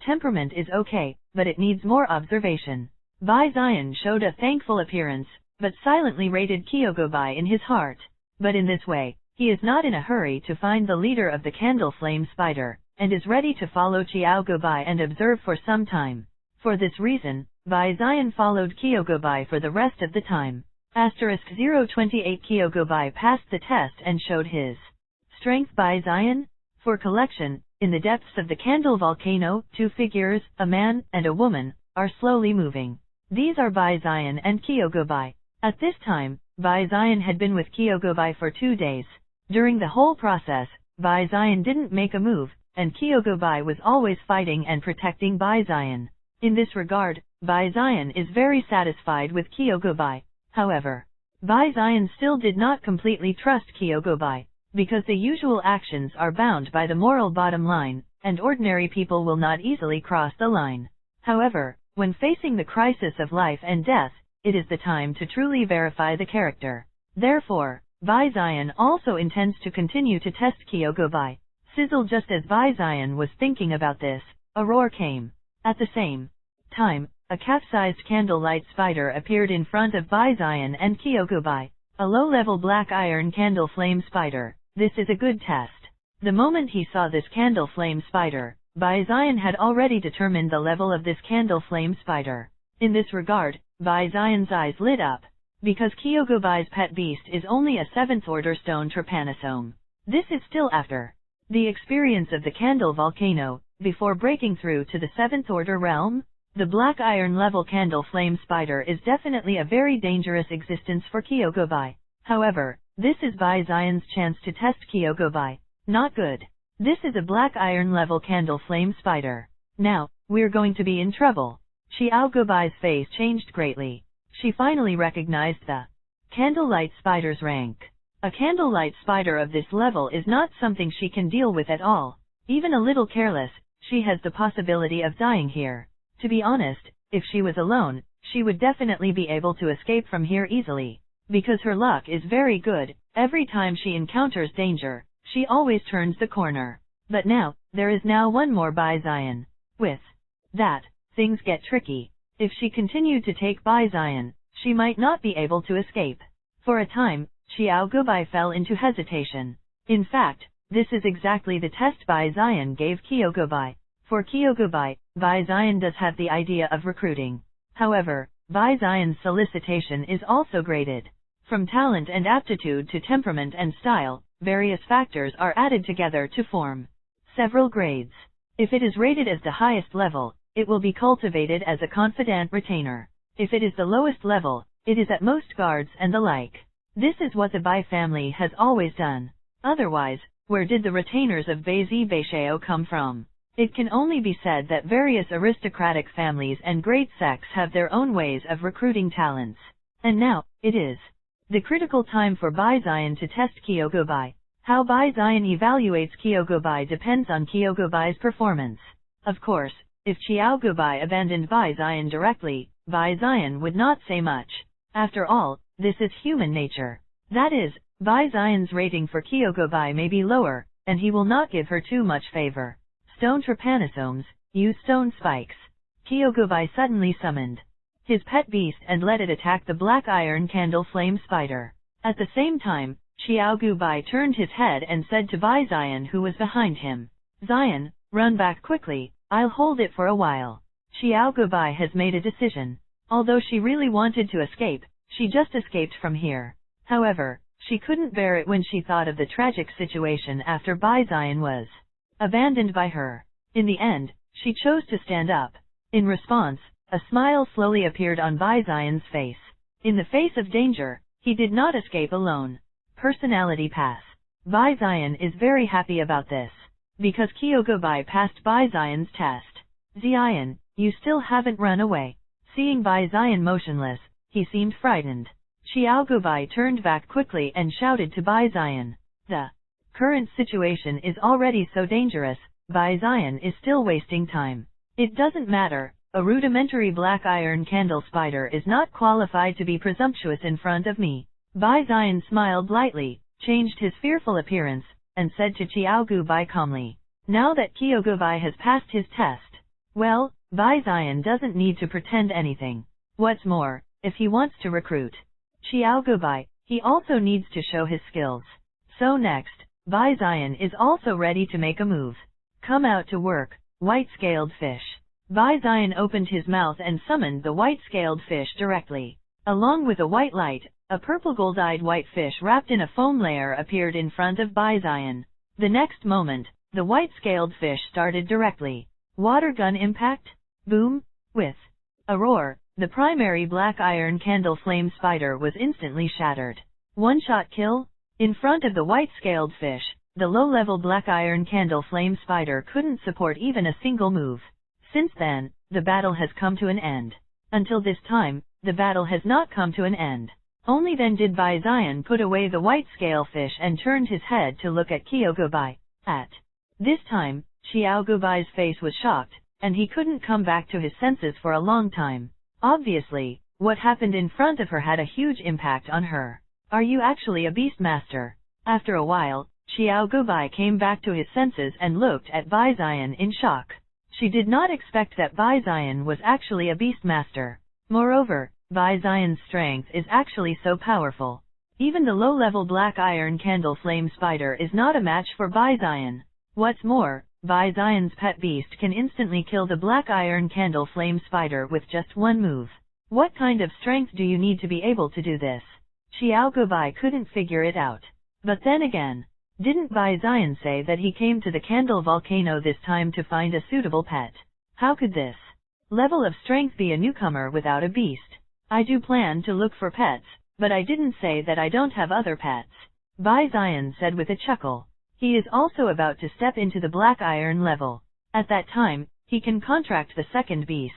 temperament is okay, but it needs more observation. Baizian showed a thankful appearance, but silently rated Kyogobai in his heart. But in this way, he is not in a hurry to find the leader of the candle flame spider, and is ready to follow Xiaogubai and observe for some time. For this reason, Baizian followed Kyogobai for the rest of the time. *028 Kyogobai passed the test and showed his strength. Baizian? For collection, in the depths of the candle volcano, two figures, a man and a woman, are slowly moving. These are Baizian and Kyogobai. At this time, Baizian had been with Kyogobai for 2 days. During the whole process, Baizian didn't make a move, and Kyogobai was always fighting and protecting Baizian. In this regard, Baizian is very satisfied with Kyogobai. However, Baizian still did not completely trust Kyogobai, because the usual actions are bound by the moral bottom line, and ordinary people will not easily cross the line. However, when facing the crisis of life and death, it is the time to truly verify the character. Therefore, Baizian also intends to continue to test Kyogobai. Sizzle. Just as Baizian was thinking about this, a roar came. At the same time, a capsized candlelight spider appeared in front of Baizian and Kyogobai. A low-level black iron candle flame spider. This is a good test. The moment he saw this candle flame spider, Baizian had already determined the level of this candle flame spider. In this regard, Baizian's eyes lit up. Because Kyogobai's pet beast is only a 7th-order stone trypanosome. This is still after the experience of the candle volcano, before breaking through to the 7th-order realm. The black iron level candle flame spider is definitely a very dangerous existence for Kyogobai. However, this is Baizian's chance to test Kyogobai. Not good. This is a black iron level candle flame spider. Now, we're going to be in trouble. Xiaogubai's face changed greatly. She finally recognized the candlelight spider's rank. A candlelight spider of this level is not something she can deal with at all. Even a little careless, she has the possibility of dying here. To be honest, if she was alone, she would definitely be able to escape from here easily. Because her luck is very good, every time she encounters danger, she always turns the corner. But now, there is now one more Baizian. With that, things get tricky. If she continued to take Baizian, she might not be able to escape. For a time, Xiaogubai fell into hesitation. In fact, this is exactly the test Baizian gave Kyogobai. For Kyogobai, Baizian does have the idea of recruiting. However, Baizian's solicitation is also graded. From talent and aptitude to temperament and style, various factors are added together to form several grades. If it is rated as the highest level, it will be cultivated as a confidant retainer. If it is the lowest level, it is at most guards and the like. This is what the Bai family has always done. Otherwise, where did the retainers of Beizi Beishao come from? It can only be said that various aristocratic families and great sects have their own ways of recruiting talents. And now, it is the critical time for Baizian to test Kyogobai. How Baizian evaluates Kyogobai depends on Kyogobai's performance. Of course, if Xiaogubai abandoned Baizian directly, Baizian would not say much. After all, this is human nature. That is, Baizian's rating for Kyogobai may be lower, and he will not give her too much favor. Stone trypanosomes, use stone spikes. Kyogobai suddenly summoned his pet beast and let it attack the black iron candle flame spider. At the same time, Xiaogubai turned his head and said to Baizian, who was behind him, "Zion, run back quickly, I'll hold it for a while." Xiaogubai has made a decision. Although she really wanted to escape, she just escaped from here. However, she couldn't bear it when she thought of the tragic situation after Baizian was abandoned by her. In the end, she chose to stand up. In response, a smile slowly appeared on Baizian's face. In the face of danger, he did not escape alone. Personality pass. Baizian is very happy about this. Because Kyogobai passed Baizian's test. Zion, you still haven't run away. Seeing Baizian motionless, he seemed frightened. Xiao Gubai turned back quickly and shouted to Bai Zion. The current situation is already so dangerous, Bai Zion is still wasting time. It doesn't matter, a rudimentary black iron candle spider is not qualified to be presumptuous in front of me. Bai Zion smiled lightly, changed his fearful appearance, and said to Xiao Gubai calmly, now that Qiao Gubai has passed his test, well, Bai Zion doesn't need to pretend anything. What's more, if he wants to recruit Xiao Gubai, he also needs to show his skills. So next, Bai Zion is also ready to make a move. Come out to work, white-scaled fish. Bai Zion opened his mouth and summoned the white-scaled fish directly. Along with a white light, a purple gold-eyed white fish wrapped in a foam layer appeared in front of Bai Zion. The next moment, the white-scaled fish started directly. Water gun impact? Boom! With a roar, the primary black iron candle flame spider was instantly shattered. One-shot kill? In front of the white-scaled fish, the low-level black iron candle flame spider couldn't support even a single move. Since then, the battle has come to an end. Until this time, the battle has not come to an end. Only then did Bai Zion put away the white-scale fish and turned his head to look at Qiao Gubai. At this time, Xiao Gubai's face was shocked, and he couldn't come back to his senses for a long time. Obviously, what happened in front of her had a huge impact on her. Are you actually a beast master? After a while, Xiao Gubai came back to his senses and looked at Bai Zion in shock. She did not expect that Bai Zion was actually a beast master. Moreover, Bai Zion's strength is actually so powerful. Even the low-level black iron candle flame spider is not a match for Bai Zion. What's more, Bai Zion's pet beast can instantly kill the black iron candle flame spider with just one move. What kind of strength do you need to be able to do this? Xiao Gubai couldn't figure it out. But then again, didn't Bai Zion say that he came to the candle volcano this time to find a suitable pet? How could this level of strength be a newcomer without a beast? I do plan to look for pets, but I didn't say that I don't have other pets, Bai Zion said with a chuckle. He is also about to step into the black iron level. At that time, he can contract the second beast.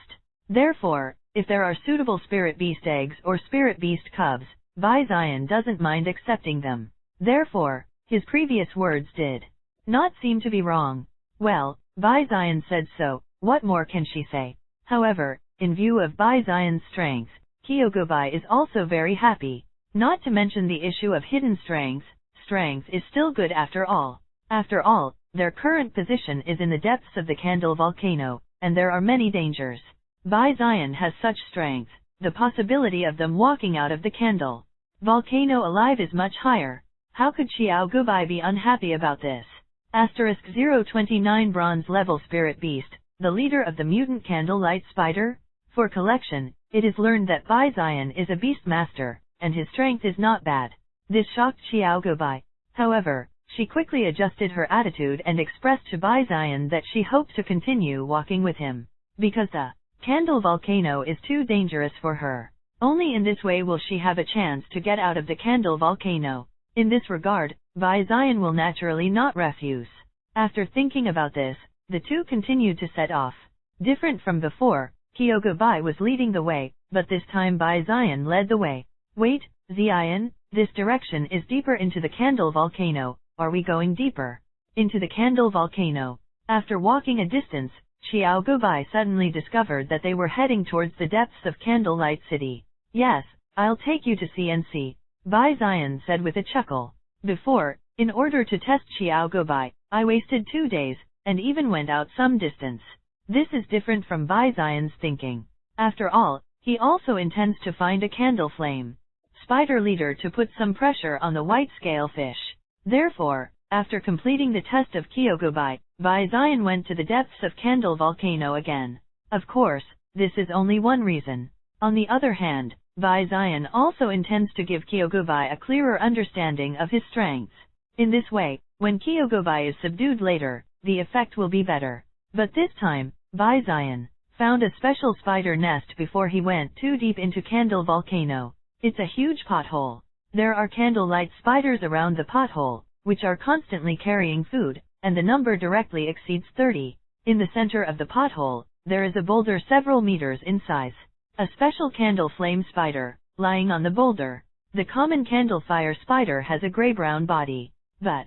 Therefore, if there are suitable spirit beast eggs or spirit beast cubs, Bai Zion doesn't mind accepting them. Therefore, his previous words did not seem to be wrong. Well, Bai Zion said so, what more can she say? However, in view of Bai Zion's strength, Qiao Gubai is also very happy. Not to mention the issue of hidden strength, strength is still good after all. After all, their current position is in the depths of the candle volcano, and there are many dangers. Bai Zion has such strength, the possibility of them walking out of the candle volcano alive is much higher. How could Xiao Gubai be unhappy about this? *029 Bronze Level Spirit Beast, the leader of the mutant candle light spider? For collection, it is learned that Bai Zion is a beast master, and his strength is not bad. This shocked Xiao Gubai. However, she quickly adjusted her attitude and expressed to Bai Zion that she hoped to continue walking with him, because the candle volcano is too dangerous for her. Only in this way will she have a chance to get out of the candle volcano. In this regard, Bai Zion will naturally not refuse. After thinking about this, the two continued to set off. Different from before, Qiao Gubai was leading the way, but this time Bai Zion led the way. Wait, Zion, this direction is deeper into the candle volcano. Are we going deeper into the candle volcano? After walking a distance, Xiao Gubai suddenly discovered that they were heading towards the depths of Candlelight City. Yes, I'll take you to see and see, Bai Zion said with a chuckle. Before, in order to test Xiao Gubai, I wasted 2 days, and even went out some distance. This is different from Bai Zion's thinking. After all, he also intends to find a candle flame spider leader to put some pressure on the white scale fish. Therefore, after completing the test of Qiao Gubai, Bai Zion went to the depths of Candle Volcano again. Of course, this is only one reason. On the other hand, Bai Zion also intends to give Qiao Gubai a clearer understanding of his strengths. In this way, when Qiao Gubai is subdued later, the effect will be better. But this time, Bai Zion found a special spider nest before he went too deep into Candle Volcano. It's a huge pothole. There are candlelight spiders around the pothole, which are constantly carrying food, and the number directly exceeds 30. In the center of the pothole, there is a boulder several meters in size. A special candle flame spider, lying on the boulder. The common candlefire spider has a gray-brown body. But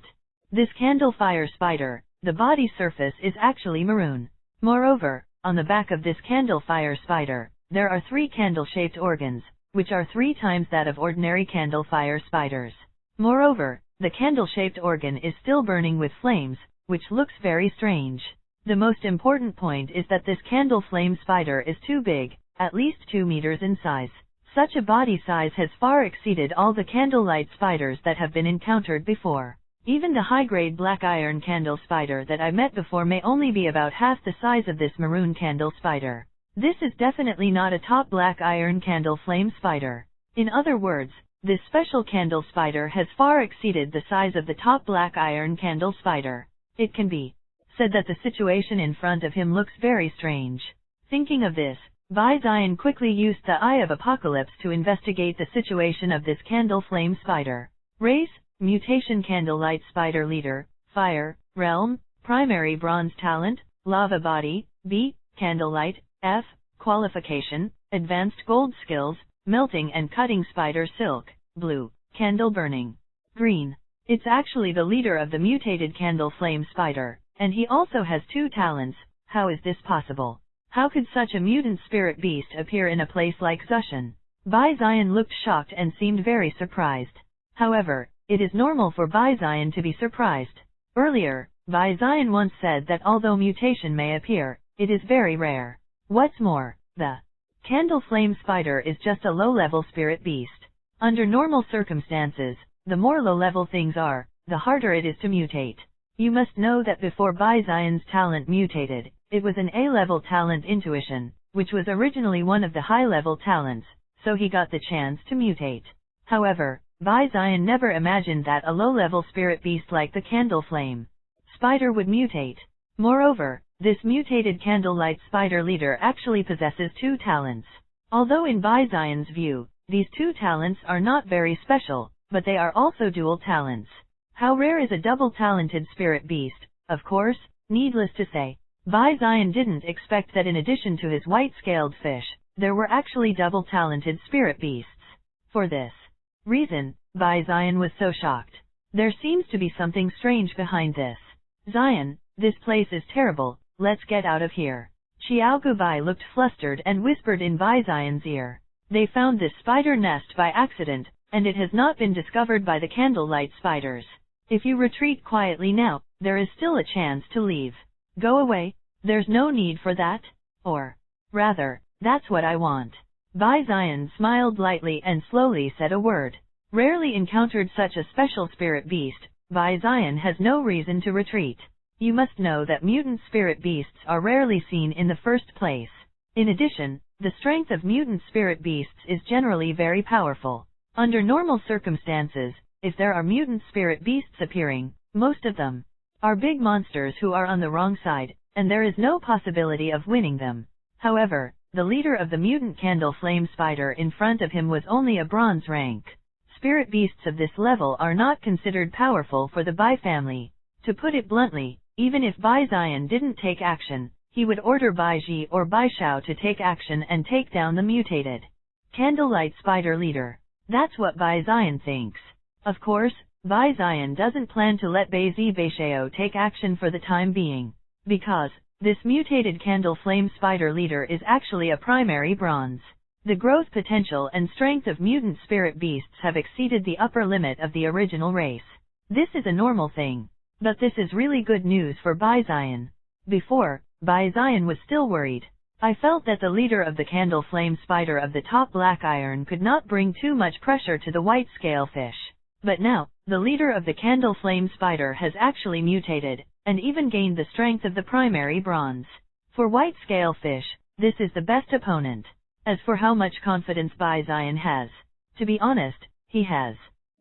this candlefire spider, the body surface is actually maroon. Moreover, on the back of this candlefire spider, there are 3 candle-shaped organs, which are 3 times that of ordinary candlefire spiders. Moreover, the candle-shaped organ is still burning with flames, which looks very strange. The most important point is that this candle flame spider is too big, at least 2 meters in size. Such a body size has far exceeded all the candlelight spiders that have been encountered before. Even the high-grade black iron candle spider that I met before may only be about half the size of this maroon candle spider. This is definitely not a top black iron candle flame spider. In other words, this special candle spider has far exceeded the size of the top black iron candle spider. It can be said that the situation in front of him looks very strange. Thinking of this, Bai Zion quickly used the Eye of Apocalypse to investigate the situation of this candle flame spider. Race, mutation candlelight spider leader, fire, realm, primary bronze talent, lava body, B, candlelight, F, qualification, advanced gold skills, melting and cutting spider silk, blue, candle burning, green. It's actually the leader of the mutated candle flame spider, and he also has 2 talents. How is this possible? How could such a mutant spirit beast appear in a place like Zushan? Bai Zion looked shocked and seemed very surprised. However, it is normal for Bai Zion to be surprised. Earlier, Bai Zion once said that although mutation may appear, it is very rare. What's more, the candle flame spider is just a low-level spirit beast. Under normal circumstances, the more low-level things are, the harder it is to mutate. You must know that before Bai Zion's talent mutated, it was an A-level talent intuition, which was originally one of the high-level talents, so he got the chance to mutate. However, Bai Zion never imagined that a low-level spirit beast like the candle flame spider would mutate. Moreover, this mutated candlelight spider leader actually possesses 2 talents. Although in Bai Zion's view, these 2 talents are not very special, but they are also dual talents. How rare is a double-talented spirit beast? Of course, needless to say, Bai Zion didn't expect that in addition to his white-scaled fish, there were actually double-talented spirit beasts. For this reason, Bai Zion was so shocked. There seems to be something strange behind this. Zion, this place is terrible, let's get out of here. Xiao Gubai looked flustered and whispered in Bai Zion's ear. They found this spider nest by accident, and it has not been discovered by the candlelight spiders. If you retreat quietly now, there is still a chance to leave. Go away, there's no need for that. Or, rather, that's what I want. Bai Zion smiled lightly and slowly said a word. Rarely encountered such a special spirit beast, Bai Zion has no reason to retreat. You must know that mutant spirit beasts are rarely seen in the first place. In addition, the strength of mutant spirit beasts is generally very powerful. Under normal circumstances, if there are mutant spirit beasts appearing, most of them are big monsters who are on the wrong side, and there is no possibility of winning them. However, the leader of the mutant candle flame spider in front of him was only a bronze rank. Spirit beasts of this level are not considered powerful for the Bai family. To put it bluntly, even if Bai Zion didn't take action, he would order Bai Ji or Bai Shao to take action and take down the mutated candlelight spider leader. That's what Bai Zion thinks. Of course, Bai Zion doesn't plan to let Bai Zi Bai Shao take action for the time being, because this mutated candle flame spider leader is actually a primary bronze. The growth potential and strength of mutant spirit beasts have exceeded the upper limit of the original race. This is a normal thing. But this is really good news for Bai Zion. Before, Bai Zion was still worried. I felt that the leader of the candle flame spider of the top black iron could not bring too much pressure to the white scale fish. But now, the leader of the candle flame spider has actually mutated, and even gained the strength of the primary bronze. For white scale fish, this is the best opponent. As for how much confidence Bai Zion has, to be honest, he has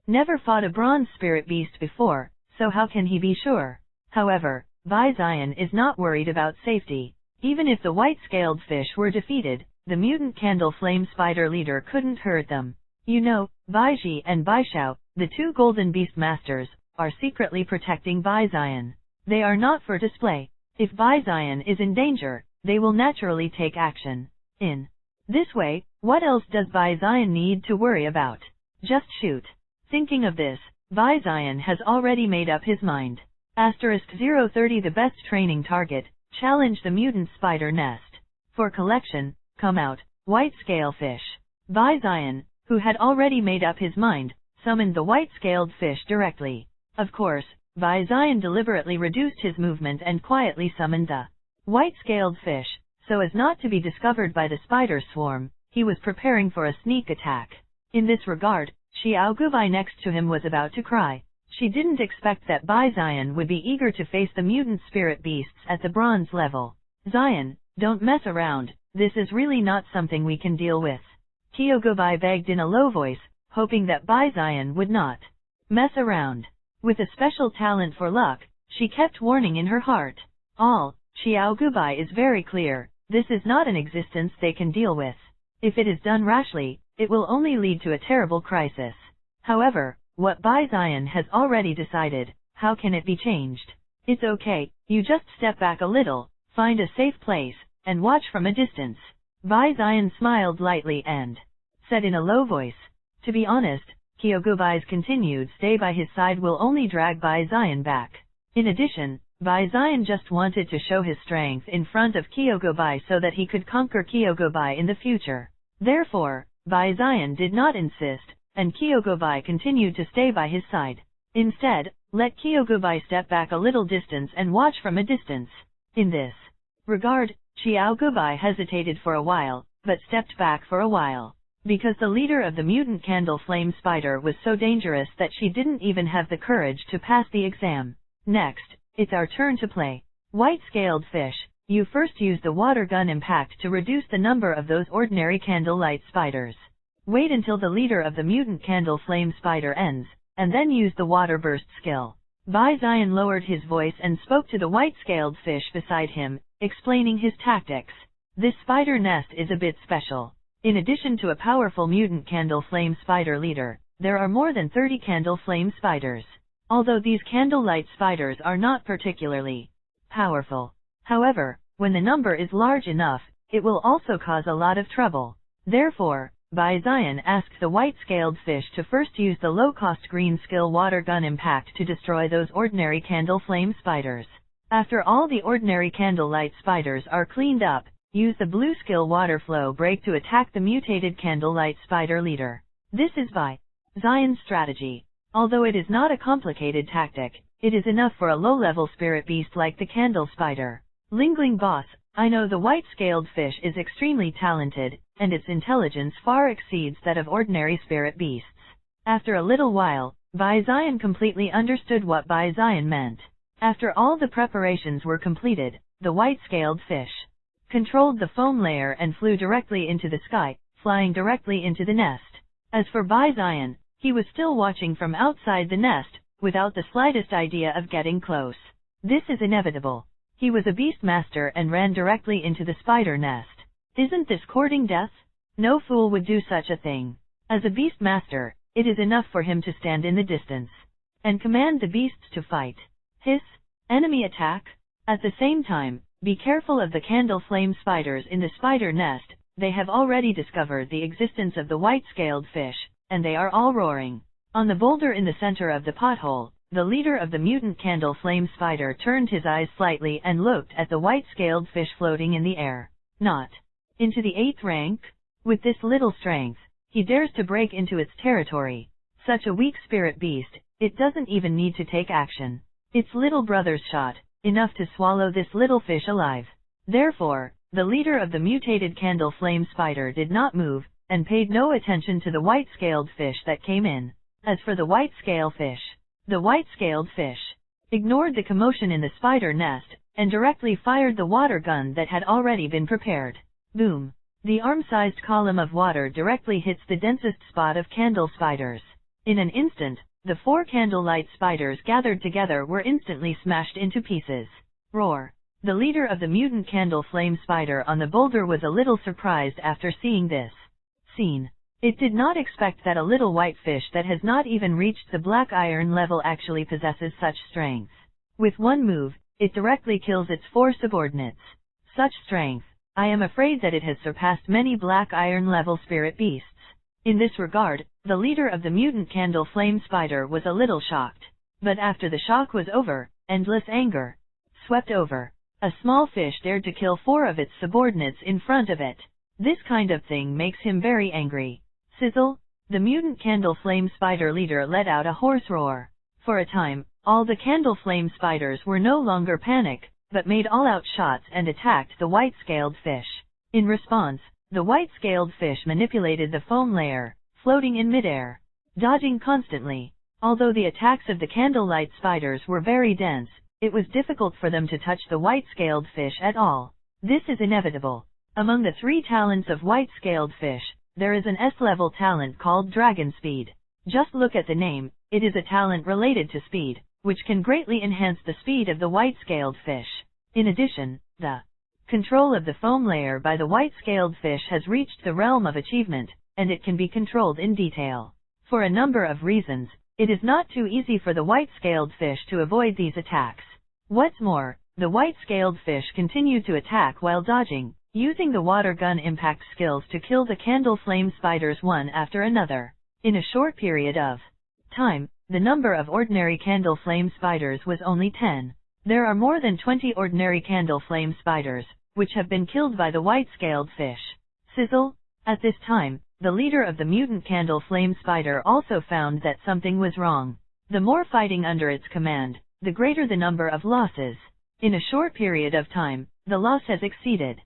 never fought a bronze spirit beast before, so how can he be sure? However, Bai Zion is not worried about safety. Even if the white-scaled fish were defeated, the mutant candle flame spider leader couldn't hurt them. You know, Bai Ji and Bai Shao, the 2 golden beast masters, are secretly protecting Bai Zion. They are not for display. If Bai Zion is in danger, they will naturally take action. In This way, what else does Zion need to worry about? Just shoot. Thinking of this, Zion has already made up his mind. *030 The best training target, challenge the mutant spider nest. For collection, come out, white scalefish. Zion, who had already made up his mind, summoned the white-scaled fish directly. Of course, Zion deliberately reduced his movement and quietly summoned the white-scaled fish, so as not to be discovered by the spider swarm. He was preparing for a sneak attack. In this regard, Xiaogubai next to him was about to cry. She didn't expect that Zion would be eager to face the mutant spirit beasts at the bronze level. Zion, don't mess around, this is really not something we can deal with. Xiaogubai begged in a low voice, hoping that Zion would not mess around. With a special talent for luck, she kept warning in her heart. Xiaogubai is very clear, this is not an existence they can deal with. If it is done rashly, it will only lead to a terrible crisis. However, what Zion has already decided, how can it be changed? It's okay, you just step back a little, find a safe place, and watch from a distance. Zion smiled lightly and said in a low voice. To be honest, Xiaogubai's continued stay by his side will only drag Zion back. In addition, Zion just wanted to show his strength in front of Xiaogubai so that he could conquer Xiaogubai in the future. Therefore, Zion did not insist, and Xiaogubai continued to stay by his side. Instead, let Xiaogubai step back a little distance and watch from a distance. In this regard, Xiaogubai hesitated for a while, but stepped back for a while. Because the leader of the mutant candle flame spider was so dangerous that she didn't even have the courage to pass the exam. Next, it's our turn to play. White-scaled fish, you first use the water gun impact to reduce the number of those ordinary candlelight spiders. Wait until the leader of the mutant candle flame spider ends, and then use the water burst skill. Zion lowered his voice and spoke to the white-scaled fish beside him, explaining his tactics. This spider nest is a bit special. In addition to a powerful mutant candle flame spider leader, there are more than 30 candle flame spiders. Although these candlelight spiders are not particularly powerful. However, when the number is large enough, it will also cause a lot of trouble. Therefore, Zion asked the white-scaled fish to first use the low-cost green skill water gun impact to destroy those ordinary candle flame spiders. After all the ordinary candlelight spiders are cleaned up, use the blue skill water flow break to attack the mutated candlelight spider leader. This is Zion's strategy. Although it is not a complicated tactic, it is enough for a low-level spirit beast like the candle spider. Lingling boss, I know the white-scaled fish is extremely talented, and its intelligence far exceeds that of ordinary spirit beasts. After a little while, Zion completely understood what Zion meant. After all the preparations were completed, the white-scaled fish controlled the foam layer and flew directly into the sky, flying directly into the nest. As for Zion, he was still watching from outside the nest, without the slightest idea of getting close. This is inevitable. He was a beast master and ran directly into the spider nest. Isn't this courting death? No fool would do such a thing. As a beast master, it is enough for him to stand in the distance and command the beasts to fight. Hiss! Enemy attack! At the same time, be careful of the candle flame spiders in the spider nest. They have already discovered the existence of the white-scaled fish, and they are all roaring. On the boulder in the center of the pothole, the leader of the mutant candle flame spider turned his eyes slightly and looked at the white-scaled fish floating in the air. Not into the 8th rank? With this little strength, he dares to break into its territory. Such a weak spirit beast, it doesn't even need to take action. Its little brother's shot, enough to swallow this little fish alive. Therefore, the leader of the mutated candle flame spider did not move, and paid no attention to the white-scaled fish that came in. As for the white-scale fish, the white-scaled fish ignored the commotion in the spider nest, and directly fired the water gun that had already been prepared. Boom! The arm-sized column of water directly hits the densest spot of candle spiders. In an instant, the 4 candlelight spiders gathered together were instantly smashed into pieces. Roar! The leader of the mutant candle flame spider on the boulder was a little surprised after seeing this scene. It did not expect that a little white fish that has not even reached the black iron level actually possesses such strength. With one move, it directly kills its 4 subordinates. Such strength! I am afraid that it has surpassed many black iron level spirit beasts. In this regard, the leader of the mutant candle flame spider was a little shocked. But after the shock was over, endless anger swept over. A small fish dared to kill 4 of its subordinates in front of it. This kind of thing makes him very angry. Sizzle! The mutant candle flame spider leader let out a hoarse roar. For a time, all the candle flame spiders were no longer panicked, but made all-out shots and attacked the white-scaled fish. In response, the white-scaled fish manipulated the foam layer, floating in midair, dodging constantly. Although the attacks of the candlelight spiders were very dense, it was difficult for them to touch the white-scaled fish at all. This is inevitable. Among the 3 talents of white-scaled fish, there is an S-level talent called Dragon Speed. Just look at the name, it is a talent related to speed, which can greatly enhance the speed of the white-scaled fish. In addition, the control of the foam layer by the white-scaled fish has reached the realm of achievement, and it can be controlled in detail. For a number of reasons, it is not too easy for the white-scaled fish to avoid these attacks. What's more, the white-scaled fish continued to attack while dodging, using the water gun impact skills to kill the candle flame spiders one after another. In a short period of time, the number of ordinary candle flame spiders was only 10. There are more than 20 ordinary candle flame spiders, which have been killed by the white-scaled fish. Sizzle! At this time, the leader of the mutant candle flame spider also found that something was wrong. The more fighting under its command, the greater the number of losses. In a short period of time, the loss has exceeded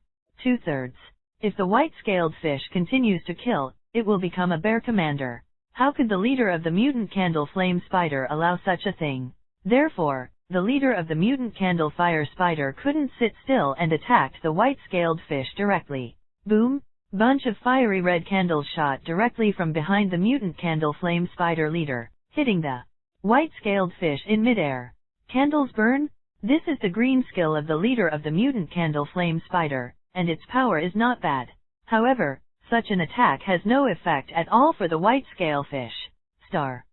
2/3. If the white-scaled fish continues to kill, it will become a bear commander. How could the leader of the mutant candle flame spider allow such a thing? Therefore, the leader of the mutant candle fire spider couldn't sit still and attacked the white-scaled fish directly. Boom! Bunch of fiery red candles shot directly from behind the mutant candle flame spider leader, hitting the white-scaled fish in midair. Candles burn? This is the green skill of the leader of the mutant candle flame spider, and its power is not bad. However, such an attack has no effect at all for the white-scale fish. Star.